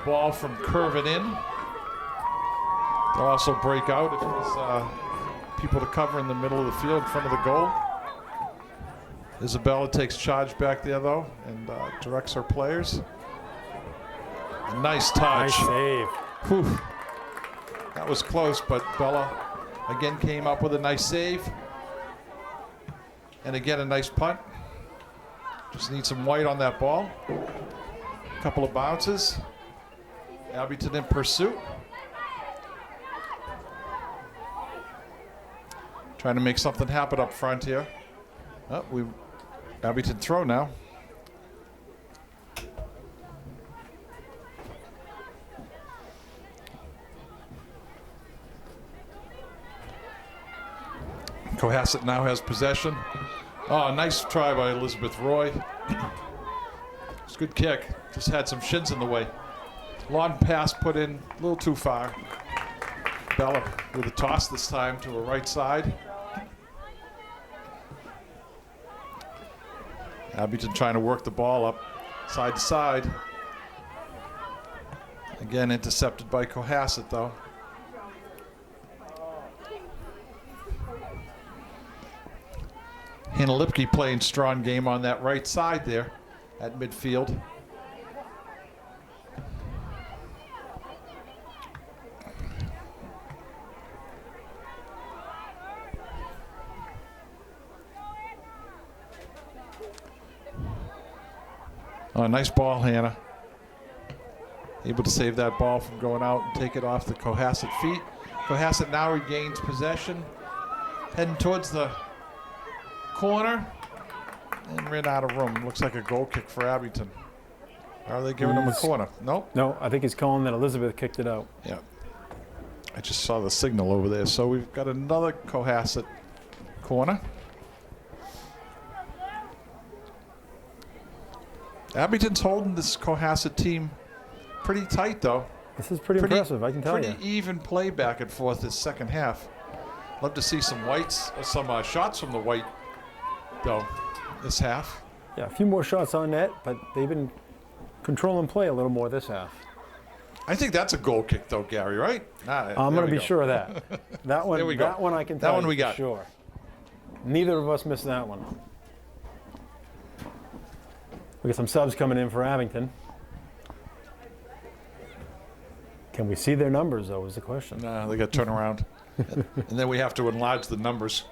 ball from curving in. They'll also break out if there's people to cover in the middle of the field in front of the goal. Isabella takes charge back there, though, and directs her players. A nice touch. Nice save. Whew. That was close, but Bella again came up with a nice save. And again, a nice punt. Just need some white on that ball. A couple of bounces. Abington in pursuit. Trying to make something happen up front here. Oh, Abington throw now. Cohasset now has possession. Oh, nice try by Elizabeth Roy. It's a good kick. Just had some shins in the way. Long pass put in a little too far. Bella with a toss this time to her right side. Abington trying to work the ball up side to side. Again, intercepted by Cohasset, though. Hannah Lipke playing strong game on that right side there at midfield. Oh, nice ball, Hannah. Able to save that ball from going out and take it off the Cohasset feet. Cohasset now regains possession, heading towards the corner, and ran out of room. Looks like a goal kick for Abington. Are they giving him a corner? Nope. No, I think he's calling that Elizabeth kicked it out. Yeah. I just saw the signal over there. So we've got another Cohasset corner. Abington's holding this Cohasset team pretty tight, though. This is pretty impressive, I can tell you. Pretty even play back and forth this second half. Love to see some whites, some shots from the white, though, this half. Yeah, a few more shots on net, but they've been controlling play a little more this half. I think that's a goal kick, though, Gary, right? I'm going to be sure of that. That one, There we go. that one I can tell That one you we for got. sure. Neither of us missed that one. We got some subs coming in for Abington. Can we see their numbers, though, is the question. No, they got to turn around. And then we have to enlarge the numbers.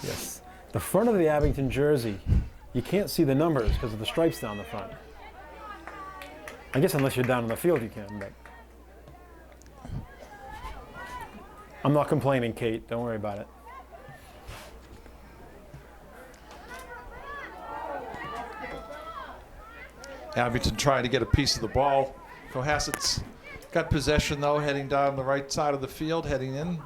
Yes. The front of the Abington jersey, you can't see the numbers because of the stripes down the front. I guess unless you're down in the field you can, but I'm not complaining, Kate. Don't worry about it. Abington trying to get a piece of the ball. Cohasset's got possession, though, heading down the right side of the field, heading in.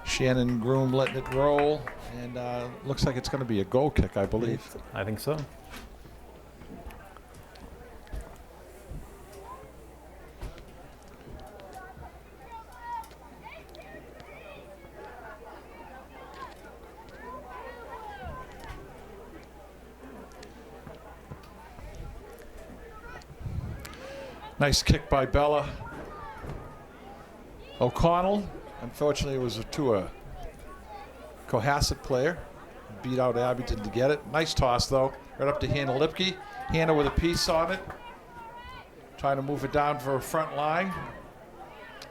Shannon Groom letting it roll, and looks like it's going to be a goal kick, I believe. I think so. Nice kick by Bella. O'Connell, unfortunately, it was to a Cohasset player. Beat out Abington to get it. Nice toss, though. Right up to Hannah Lipke. Hannah with a piece on it. Trying to move it down for a front line.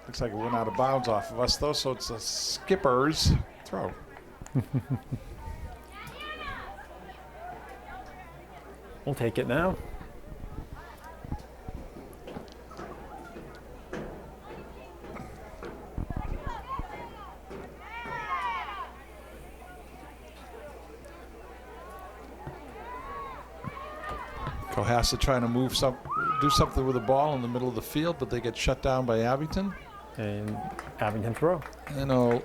Looks like it went out of bounds off of us, though, so it's a skipper's throw. We'll take it now. Cohasset trying to do something with the ball in the middle of the field, but they get shut down by Abington. And Abington throw. I know.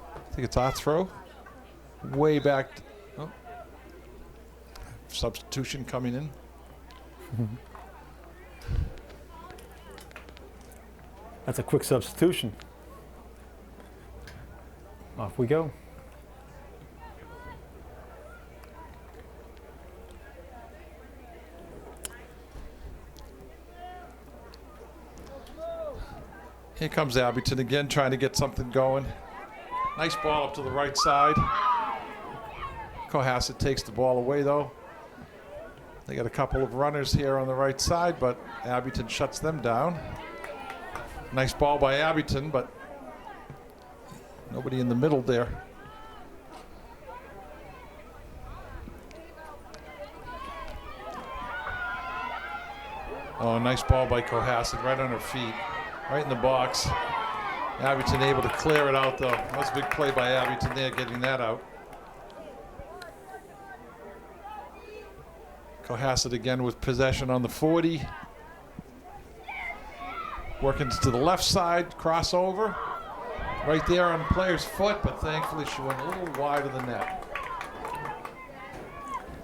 I think it's our throw. Way back. Oh. Substitution coming in. That's a quick substitution. Off we go. Here comes Abington again, trying to get something going. Nice ball up to the right side. Cohasset takes the ball away, though. They got a couple of runners here on the right side, but Abington shuts them down. Nice ball by Abington, but nobody in the middle there. Oh, nice ball by Cohasset, right on her feet. Right in the box. Abington able to clear it out, though. That was a big play by Abington there, getting that out. Cohasset again with possession on the 40. Working to the left side, crossover. Right there on the player's foot, but thankfully she went a little wide of the net.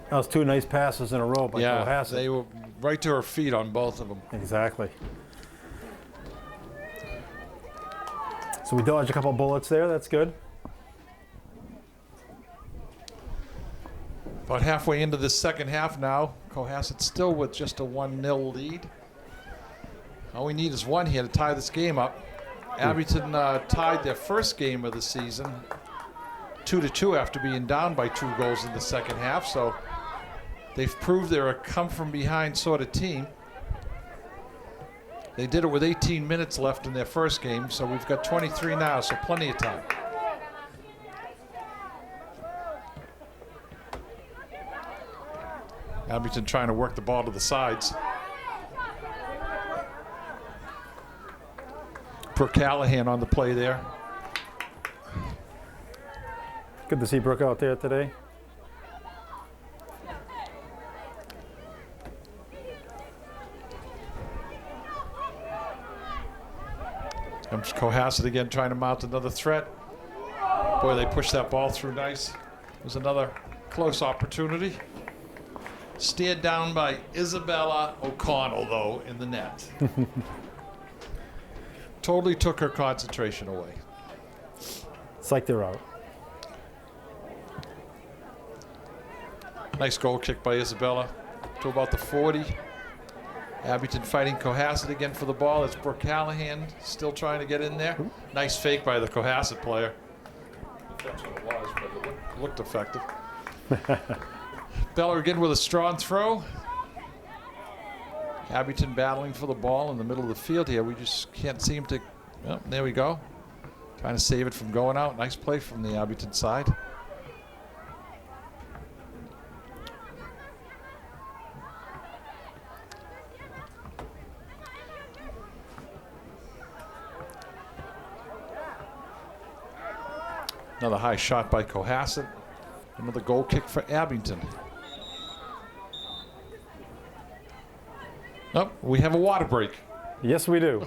That was two nice passes in a row by Cohasset. They were right to her feet on both of them. Exactly. So we dodged a couple bullets there. That's good. About halfway into the second half now. Cohasset still with just a 1-0 lead. All we need is one here to tie this game up. Abington tied their first game of the season 2-2 after being down by 2 goals in the second half. So they've proved they're a come-from-behind sort of team. They did it with 18 minutes left in their first game, so we've got 23 now, so plenty of time. Abington trying to work the ball to the sides. Per Callahan on the play there. Good to see Brooke out there today. Comes Cohasset again trying to mount another threat. Boy, they pushed that ball through nice. It was another close opportunity. Steered down by Isabella O'Connell, though, in the net. Totally took her concentration away. Psyched her out. Nice goal kick by Isabella to about the 40. Abington fighting Cohasset again for the ball. It's Brooke Callahan still trying to get in there. Nice fake by the Cohasset player. That's what it was, but it looked effective. Bella again with a strong throw. Abington battling for the ball in the middle of the field here. We just can't seem to. Oh, there we go. Trying to save it from going out. Nice play from the Abington side. Another high shot by Cohasset. Another goal kick for Abington. Oh, we have a water break. Yes, we do.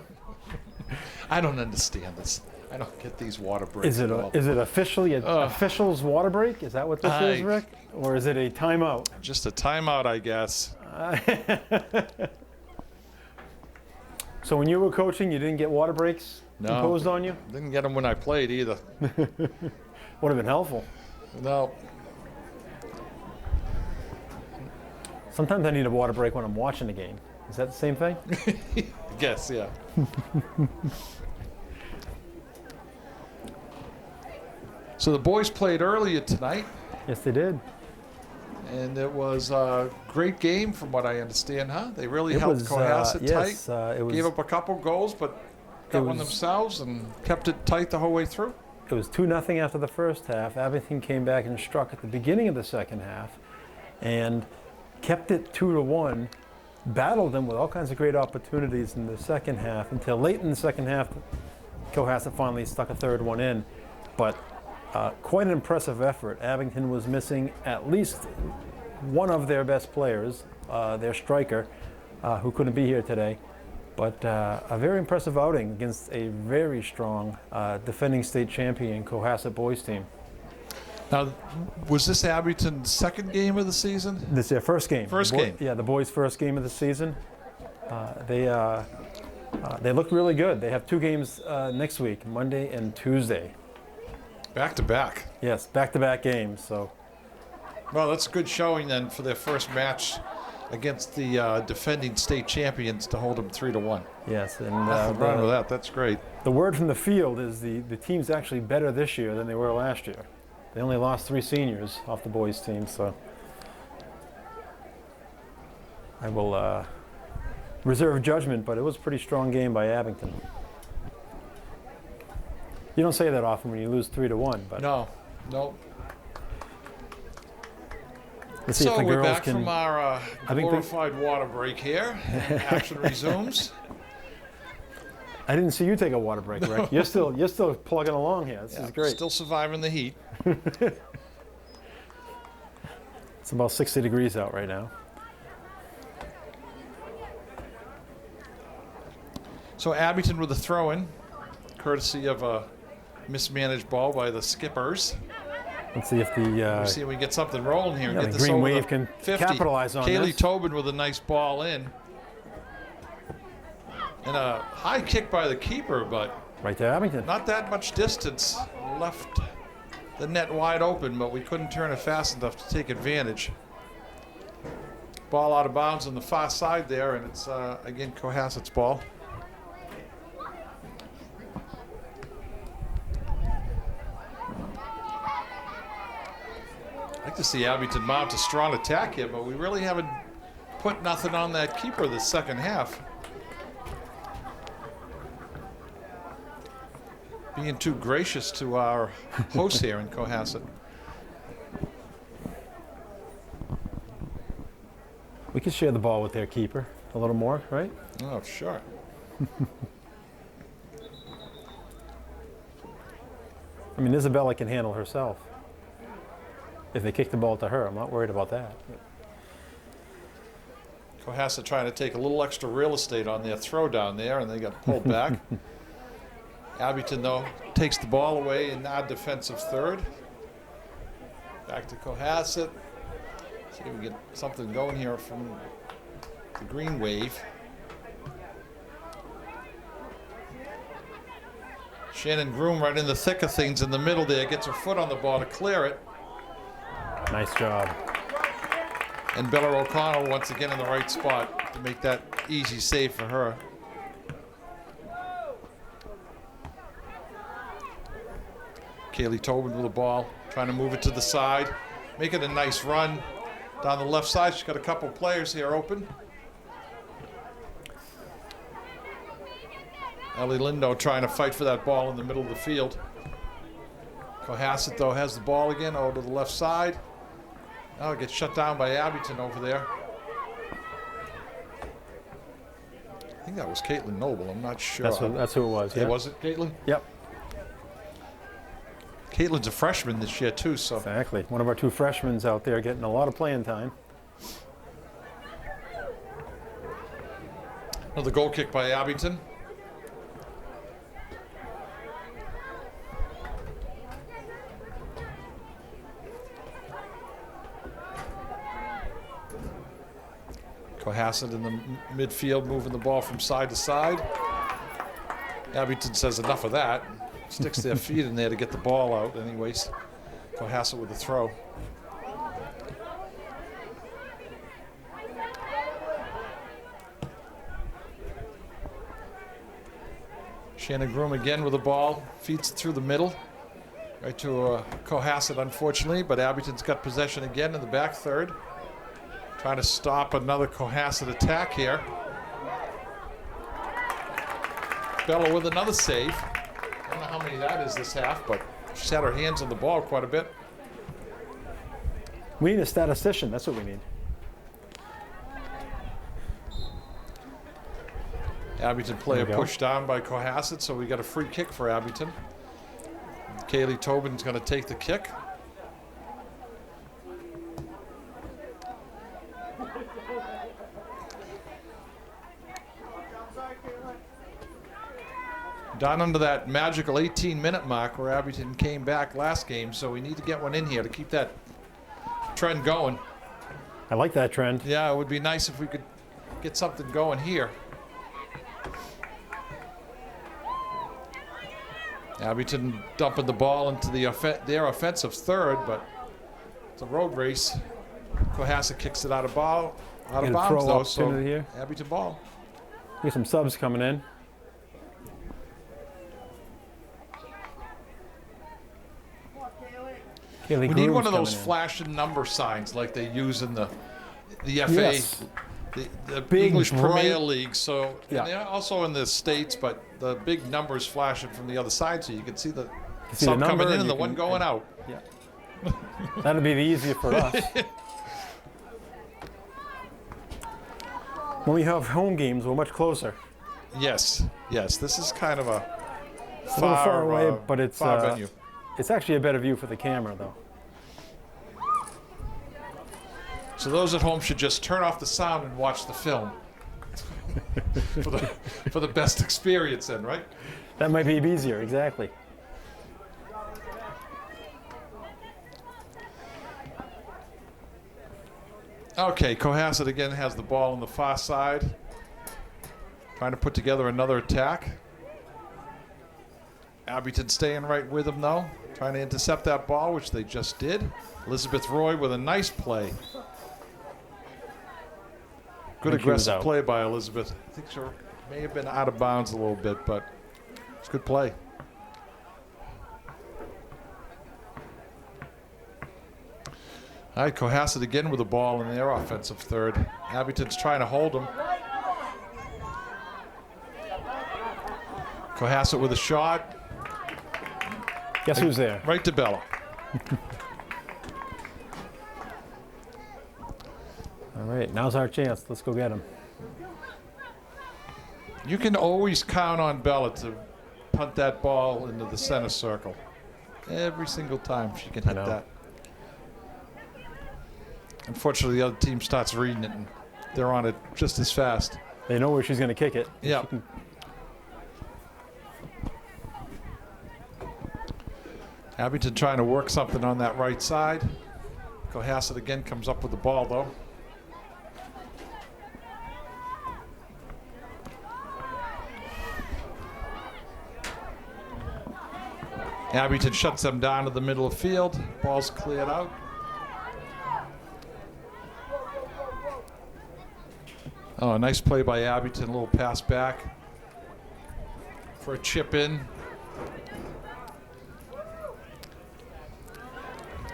I don't understand this. I don't get these water breaks. Is it officially an official's water break? Is that what this is, Rick? Or is it a timeout? Just a timeout, I guess. So when you were coaching, you didn't get water breaks imposed on you? Didn't get them when I played either. Would have been helpful. No. Sometimes I need a water break when I'm watching the game. Is that the same thing? I guess, yeah. So the boys played earlier tonight, Yes, they did. and it was a great game from what I understand, huh? They really held Cohasset yes, tight. it was. Gave up a couple goals, but got one themselves and kept it tight the whole way through. It was 2-0 after the first half. Abington came back and struck at the beginning of the second half, and kept it 2-1. Battled them with all kinds of great opportunities in the second half until late in the second half. Cohasset finally stuck a third one in, but quite an impressive effort. Abington was missing at least one of their best players, their striker, who couldn't be here today. But a very impressive outing against a very strong defending state champion Cohasset boys team. Now, was this Abington's second game of the season? This is their first game. First game. Yeah, the boys' first game of the season. They look really good. They have 2 games next week, Monday and Tuesday. Back to back. Yes, back-to-back games. So Well, that's a good showing then for their first match against the defending state champions to hold them 3-1. yes, and Nothing wrong with that. That's great. the word from the field is the team's actually better this year than they were last year. They only lost 3 seniors off the boys' team, so I will reserve judgment, but it was a pretty strong game by Abington. You don't say that often when you lose 3-1, but No. let's see if So the we're girls back can. from our I think glorified water break here. Action resumes. I didn't see you take a water break, Rick. You're still plugging along here. This is great. Still surviving the heat. It's about 60 degrees out right now. So Abington with a throw-in, courtesy of a mismanaged ball by the skippers. Let's see if the See if we can get something rolling here and yeah, get the this Green over Wave the can 50. capitalize on Kaylee this. Tobin with a nice ball in. And a high kick by the keeper, but right to Abington. not that much distance. Left the net wide open, but we couldn't turn it fast enough to take advantage. Ball out of bounds on the far side there, and it's, again, Cohasset's ball. I'd like to see Abington mount a strong attack here, but we really haven't put nothing on that keeper this second half. Being too gracious to our hosts here in Cohasset. We could share the ball with their keeper a little more, right? Oh, sure. I mean, Isabella can handle herself. If they kick the ball to her, I'm not worried about that. Cohasset trying to take a little extra real estate on their throw down there, and they got pulled back. Abington, though, takes the ball away in our defensive third. Back to Cohasset. See if we get something going here from the Green Wave. Shannon Groom right in the thick of things in the middle there. Gets her foot on the ball to clear it. Nice job. And Bella O'Connell once again in the right spot to make that easy save for her. Kaylee Tobin with the ball, trying to move it to the side, make it a nice run down the left side. She's got a couple players here open. Ellie Lindo trying to fight for that ball in the middle of the field. Cohasset, though, has the ball again over to the left side. Oh, it gets shut down by Abington over there. I think that was Caitlin Noble. I'm not sure. That's who it was. Yeah. Was it Caitlin? Yep. Caitlin's a freshman this year, too, so. Exactly. One of our 2 freshmen out there getting a lot of playing time. Another goal kick by Abington. Cohasset in the midfield, moving the ball from side to side. Abington says enough of that. Sticks their feet in there to get the ball out anyways. Cohasset with the throw. Shannon Groom again with the ball. Feeds it through the middle. Right to Cohasset, unfortunately, but Abington's got possession again in the back third. Trying to stop another Cohasset attack here. Bella with another save. I don't know how many that is this half, but she's had her hands on the ball quite a bit. We need a statistician. That's what we need. Abington player pushed down by Cohasset, so we got a free kick for Abington. Kaylee Tobin's going to take the kick. Down under that magical 18-minute mark where Abington came back last game, so we need to get one in here to keep that trend going. I like that trend. Yeah, it would be nice if we could get something going here. Abington dumping the ball into their offensive third, but it's a road race. Cohasset kicks it out of bounds though, so here. Abington ball. We got some subs coming in. We need one of those flashing number signs like they use in the FA, yes. the Big, English Premier bright- League. So Yeah. and they're also in the States, but the big numbers flashing from the other side, so you can see the see sub the number coming in and and you the one can- going out. Yeah. That'd be the easier for us. When we have home games, we're much closer. Yes, yes. This is kind of a little far away, but it's far venue. It's actually a better view for the camera, though. So those at home should just turn off the sound and watch the film for the best experience, then, right? That might be easier, exactly. Okay, Cohasset again has the ball on the far side. Trying to put together another attack. Abington staying right with him, though. Trying to intercept that ball, which they just did. Elizabeth Roy with a nice play. Good aggressive play by Elizabeth. I think she may have been out of bounds a little bit, but it's good play. All right, Cohasset again with the ball in their offensive third. Abington's trying to hold them. Cohasset with a shot. Guess who's there? Right to Bella. All right, now's our chance. Let's go get him. You can always count on Bella to punt that ball into the center circle. Every single time she can hit that. Unfortunately, the other team starts reading it, and they're on it just as fast. They know where she's going to kick it. Yeah. Abington trying to work something on that right side. Cohasset again comes up with the ball, though. Abington shuts them down to the middle of the field. Ball's cleared out. Oh, a nice play by Abington. A little pass back for a chip in.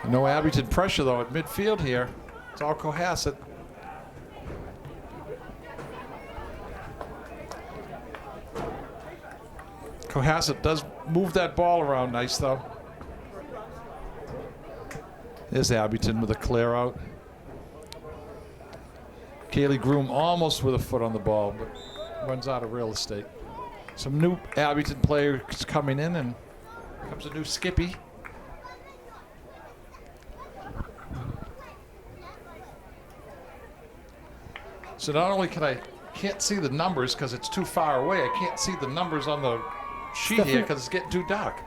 No Abington pressure, though, at midfield here. It's all Cohasset. Cohasset does move that ball around nice, though. There's Abington with a clear out. Kaylee Groom almost with a foot on the ball, but runs out of real estate. Some new Abington players coming in, and comes a new Skippy. So not only can't see the numbers because it's too far away, I can't see the numbers on the sheet here because it's getting too dark.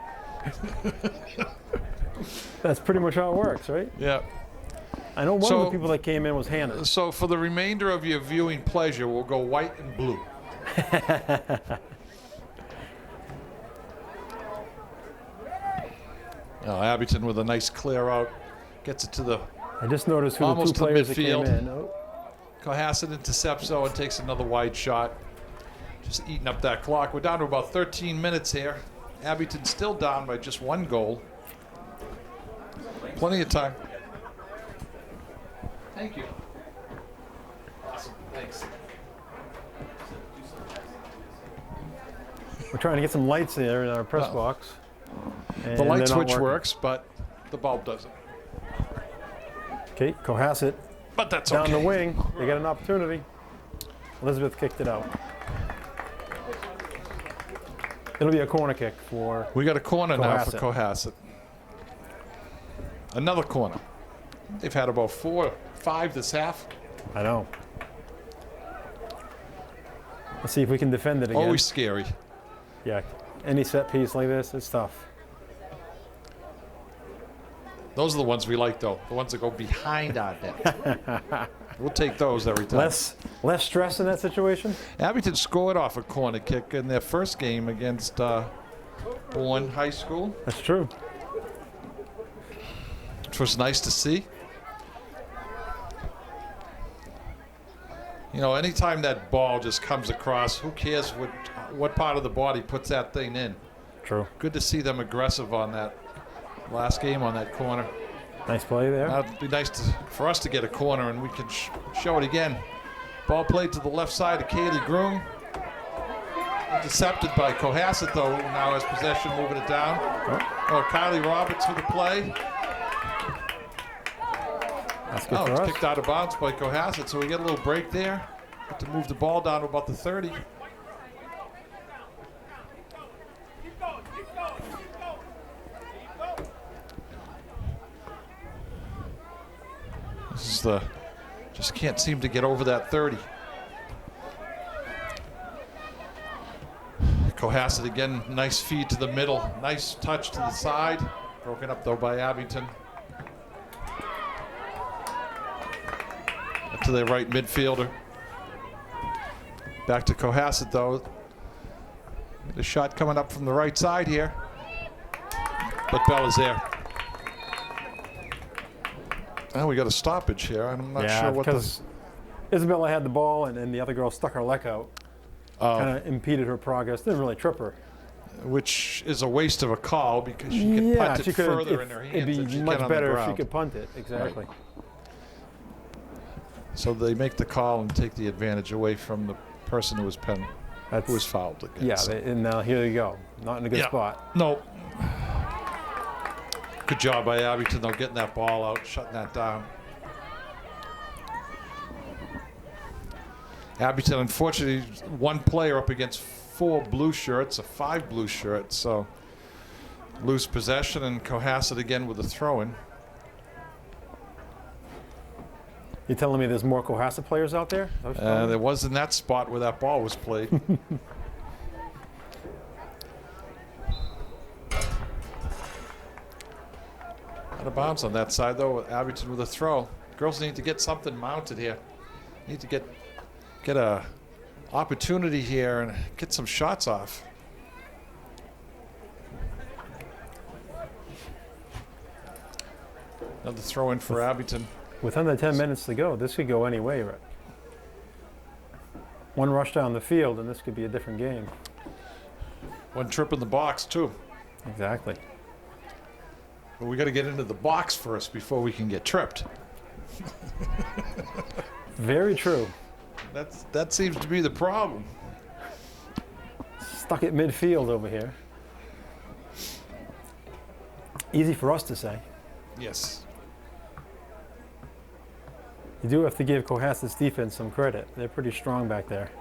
That's pretty much how it works, right? Yeah. I know one of the people that came in was Hannah. So for the remainder of your viewing pleasure, we'll go white and blue. Abington with a nice clear out. Gets it to the I just noticed who the almost two to players that came midfield. in. Oh, Cohasset intercepts though and takes another wide shot. Just eating up that clock. We're down to about 13 minutes here. Abington still down by just 1 goal. Plenty of time. Thank you. Awesome. Thanks. we're trying to get some lights there in our press Uh-oh. box. The and light they're not switch working. works, but the bulb doesn't. Okay, Cohasset But that's down okay. the wing. They got an opportunity. Elizabeth kicked it out. It'll be a corner kick for. We got a corner now for Cohasset. Cohasset. Another corner. They've had about 4 or 5 this half. I know. Let's see if we can defend it again. Always scary. Yeah, any set piece like this, it's tough. Those are the ones we like, though. The ones that go behind our net. We'll take those every time. Less stress in that situation. Abington scored off a corner kick in their first game against Bourne High School, That's true. which was nice to see. You know, anytime that ball just comes across, who cares what part of the body puts that thing in? True. Good to see them aggressive on that last game on that corner. Nice play there. It'd be nice for us to get a corner and we can show it again. Ball played to the left side of Kaylee Groom. Intercepted by Cohasset, though, who now has possession, moving it down. Oh, Kylie Roberts for the play. That's good Oh, for it's us. kicked out of bounds by Cohasset, so we get a little break there. Get to move the ball down to about the 30. This is the, just can't seem to get over that 30. Cohasset again, nice feed to the middle, nice touch to the side. Broken up though by Abington. Up to their right midfielder. Back to Cohasset though. The shot coming up from the right side here. But Bell is there. Now we got a stoppage here. I'm not Yeah, sure what the... because Isabella had the ball and the other girl stuck her leg out. Kind of impeded her progress. Didn't really trip her. Which is a waste of a call because she can punt it further in her hands. It'd if be she much can on the better if she ground. could punt it. Exactly. Right. So they make the call and take the advantage away from the person who was That's, who was fouled against. Yeah, and now here you go. Not in a good Yeah. spot. No. Good job by Abington though, getting that ball out, shutting that down. Abington, unfortunately, 1 player up against 4 blue shirts, or 5 blue shirts, so lose possession, and Cohasset again with a throw-in. You telling me there's more Cohasset players out there? There was in that spot where that ball was played. Out of bounds on that side, though, with Abington with a throw. Girls need to get something mounted here. Need to get a opportunity here and get some shots off. Another throw in for Abington. With under 10 minutes to go, this could go any way, right? One rush down the field, and this could be a different game. 1 trip in the box, too. Exactly. But we got to get into the box first before we can get tripped. Very true. That seems to be the problem. stuck at midfield over here. Easy for us to say. Yes. You do have to give Cohasset's defense some credit. They're pretty strong back there.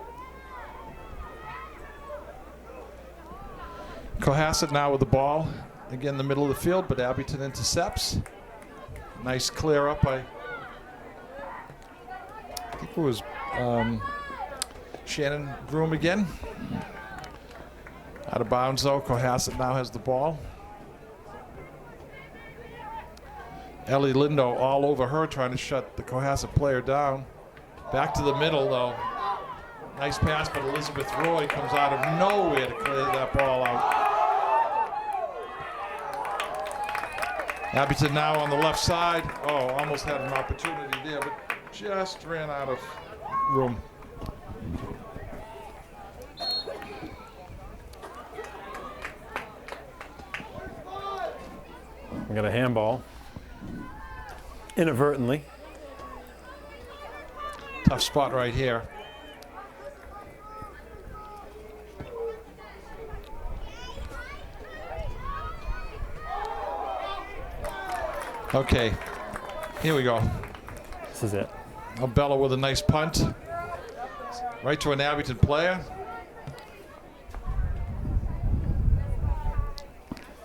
Cohasset now with the ball. Again, the middle of the field, but Abington intercepts. Nice clear up by, I think it was Shannon Groom again. Out of bounds though, Cohasset now has the ball. Ellie Lindo all over her trying to shut the Cohasset player down. Back to the middle though. Nice pass, but Elizabeth Roy comes out of nowhere to clear that ball out. Abington now on the left side. Oh, almost had an opportunity there, but just ran out of room. We got a handball. Inadvertently. Tough spot right here. Okay, here we go. This is it. Bella with a nice punt. Right to an Abington player.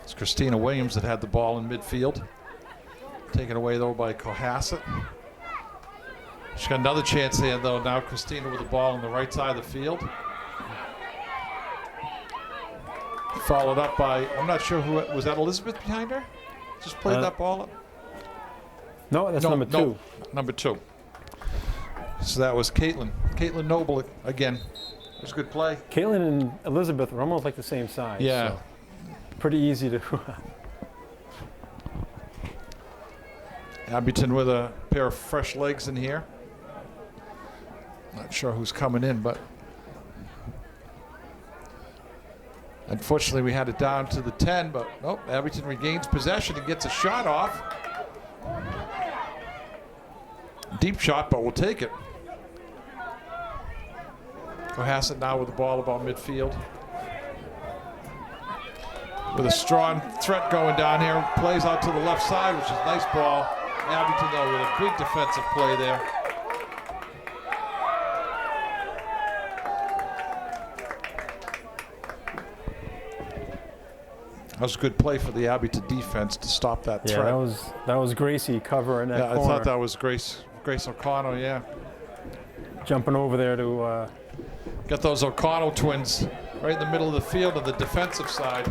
It's Christina Williams that had the ball in midfield. Taken away though by Cohasset. She's got another chance here though. Now Christina with the ball on the right side of the field. Followed up by, I'm not sure who, was that Elizabeth behind her? Just played that ball up? No, that's number two. No, number two. So that was Caitlin. Caitlin Noble again. It was a good play. Caitlin and Elizabeth are almost like the same size. Yeah. So pretty easy to. Abington with a pair of fresh legs in here. Not sure who's coming in, but unfortunately we had it down to the 10, but nope, Abington regains possession and gets a shot off. Deep shot, but we'll take it. Cohasset now with the ball about midfield. With a strong threat going down here. Plays out to the left side, which is a nice ball. Abington though with a big defensive play there. That was a good play for the Abington defense to stop that threat. Yeah, that was Gracie covering that corner. I thought that was Grace O'Connell, yeah. Jumping over there to Got those O'Connell twins right in the middle of the field on the defensive side,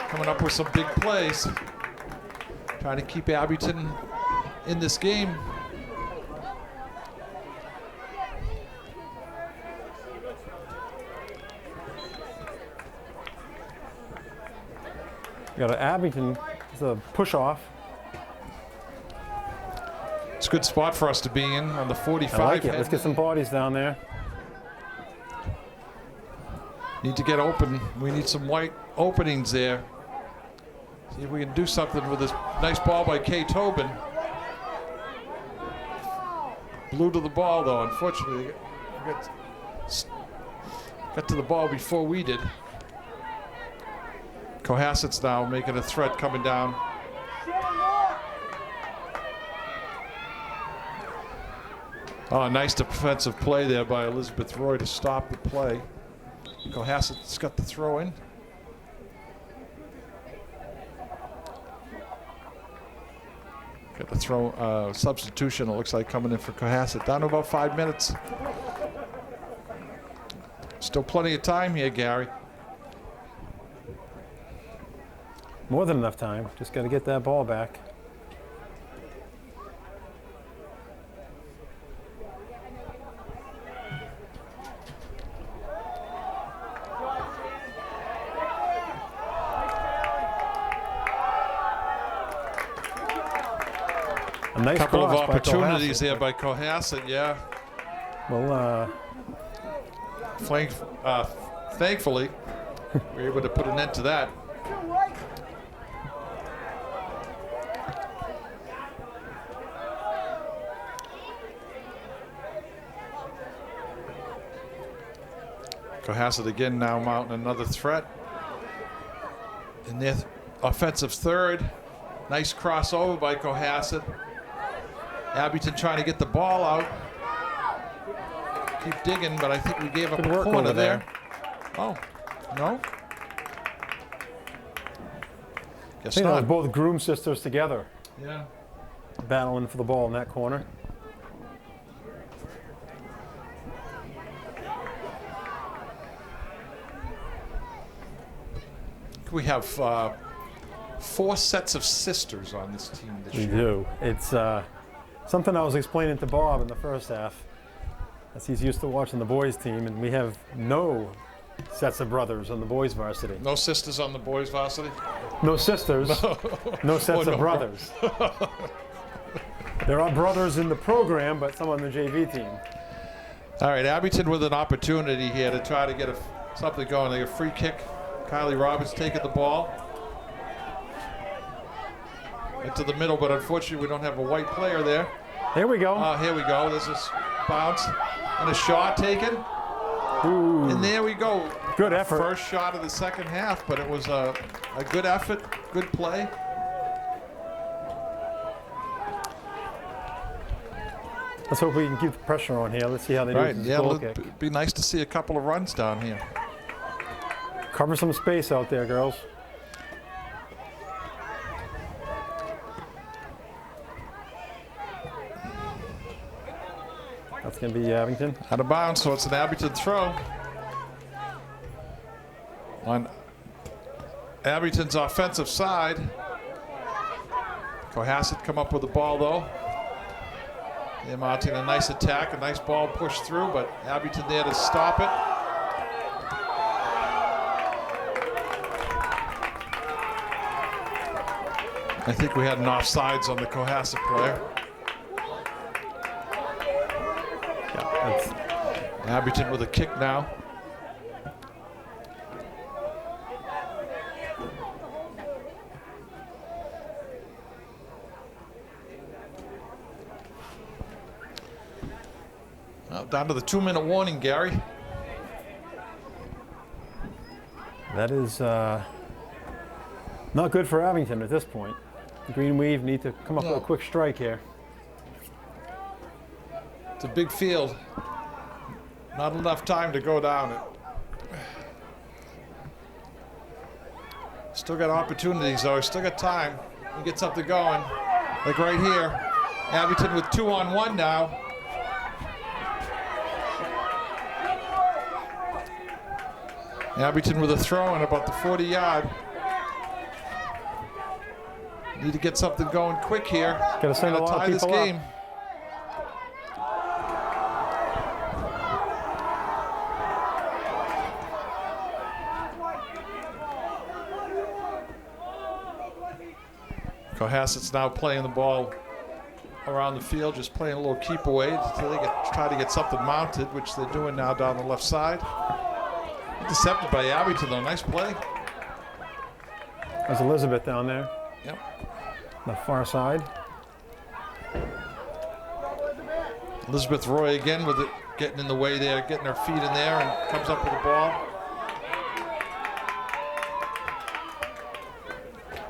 coming up with some big plays. Trying to keep Abington in this game. got an Abington. It's a push off. It's a good spot for us to be in on the 45. I like it. Let's get some bodies down there. Need to get open. We need some white openings there. See if we can do something with this nice ball by Kay Tobin. Blew to the ball though, unfortunately. Got to the ball before we did. Cohasset's now making a threat coming down. Oh, nice defensive play there by Elizabeth Roy to stop the play. Cohasset's got the throw in. Got the throw substitution, it looks like, coming in for Cohasset. Down to about 5 minutes. Still plenty of time here, Gary. More than enough time. Just got to get that ball back. A nice Couple of cross by opportunities Cohasset. there by Cohasset, yeah. Well, Thankfully, we were able to put an end to that. Cohasset again now mounting another threat. In their offensive third. Nice crossover by Cohasset. Abington trying to get the ball out. Keep digging, but I think we gave up Good a work corner over there. there. Oh, no? I Guess think that was not. both Groom sisters together, Yeah. battling for the ball in that corner. We have 4 sets of sisters on this team this We year. do. It's something I was explaining to Bob in the first half, as he's used to watching the boys team, and we have no sets of brothers on the boys varsity. No sisters on the boys varsity? No sisters, no sets no of brothers. There are brothers in the program, but some on the JV team. All right, Abington with an opportunity here to try to get something going. They get a free kick. Kylie Roberts taking the ball into the middle, but unfortunately we don't have a white player there. Here we go. Here we go. This is bounce and a shot taken. Ooh, And there we go. good effort. First shot of the second half, but it was a good effort, good play. Let's hope we can keep the pressure on here. Let's see how they do Right, with this yeah, goal it'd kick. be nice to see a couple of runs down here. Cover some space out there, girls. That's going to be Abington. Out of bounds, so it's an Abington throw. On Abington's offensive side. Cohasset come up with the ball though. They're mounting a nice attack, a nice ball pushed through, but Abington there to stop it. I think we had an offsides on the Cohasset player. That's Abington with a kick now. Well, down to the 2-minute warning, Gary. That is not good for Abington at this point. Green Weave need to come up with a quick strike here. It's a big field. Not enough time to go down it. Still got opportunities though. Still got time to get something going. Like right here. Abington with 2-on-1 now. Abington with a throw in about the 40-yard. Need to get something going quick here. Gotta send a Gotta lot of tie this people up. game. Cohasset's now playing the ball around the field, just playing a little keep away until they try to get something mounted, which they're doing now down the left side. Intercepted by Abington though, nice play. There's Elizabeth down there, Yep. the far side. Elizabeth Roy again with it getting in the way there, getting her feet in there, and comes up with the ball.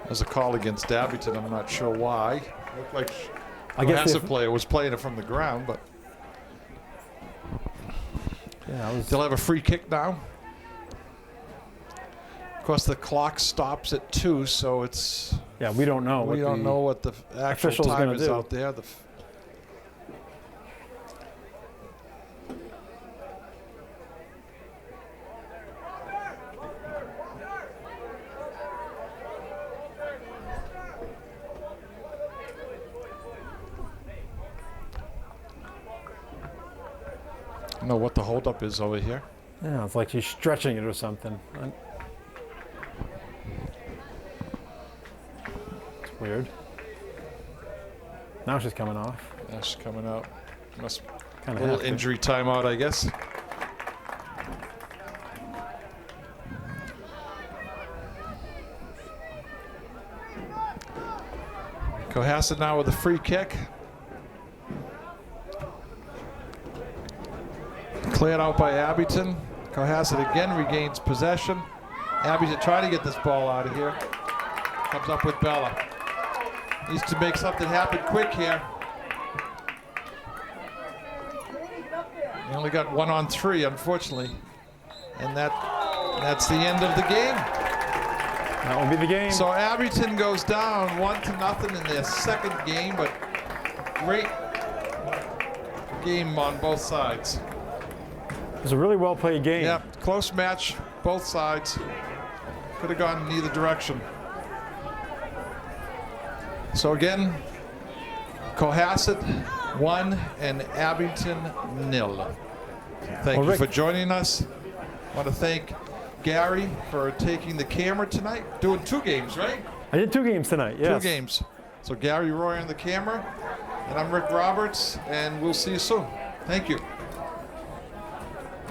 There's a call against Abington, I'm not sure why. Looked like I guess Cohasset if- player was playing it from the ground, but Yeah, I was, they'll have a free kick now. Of course, the clock stops at 2, so it's yeah, we don't know. we don't know what the actual official's time gonna is do. out there. I don't know what the holdup is over here. Yeah, it's like she's stretching it or something. It's weird. Now she's coming off. That's coming out. Must Kind a of little injury timeout, I guess. Cohasset now with a free kick. Cleared out by Abington. Cohasset again regains possession. Abington trying to get this ball out of here. Comes up with Bella. Needs to make something happen quick here. They only got 1-on-3, unfortunately. And that's the end of the game. That will be the game. So Abington goes down 1-0 in their second game, but great game on both sides. It was a really well played game. Yep, close match, both sides. Could have gone in either direction. So again, Cohasset 1 and Abington 0. Thank Well, you Rick, for joining us. I want to thank Gary for taking the camera tonight. Doing 2 games, right? I did 2 games tonight, yes. 2 games. So Gary Roy on the camera, and I'm Rick Roberts, and we'll see you soon. Thank you.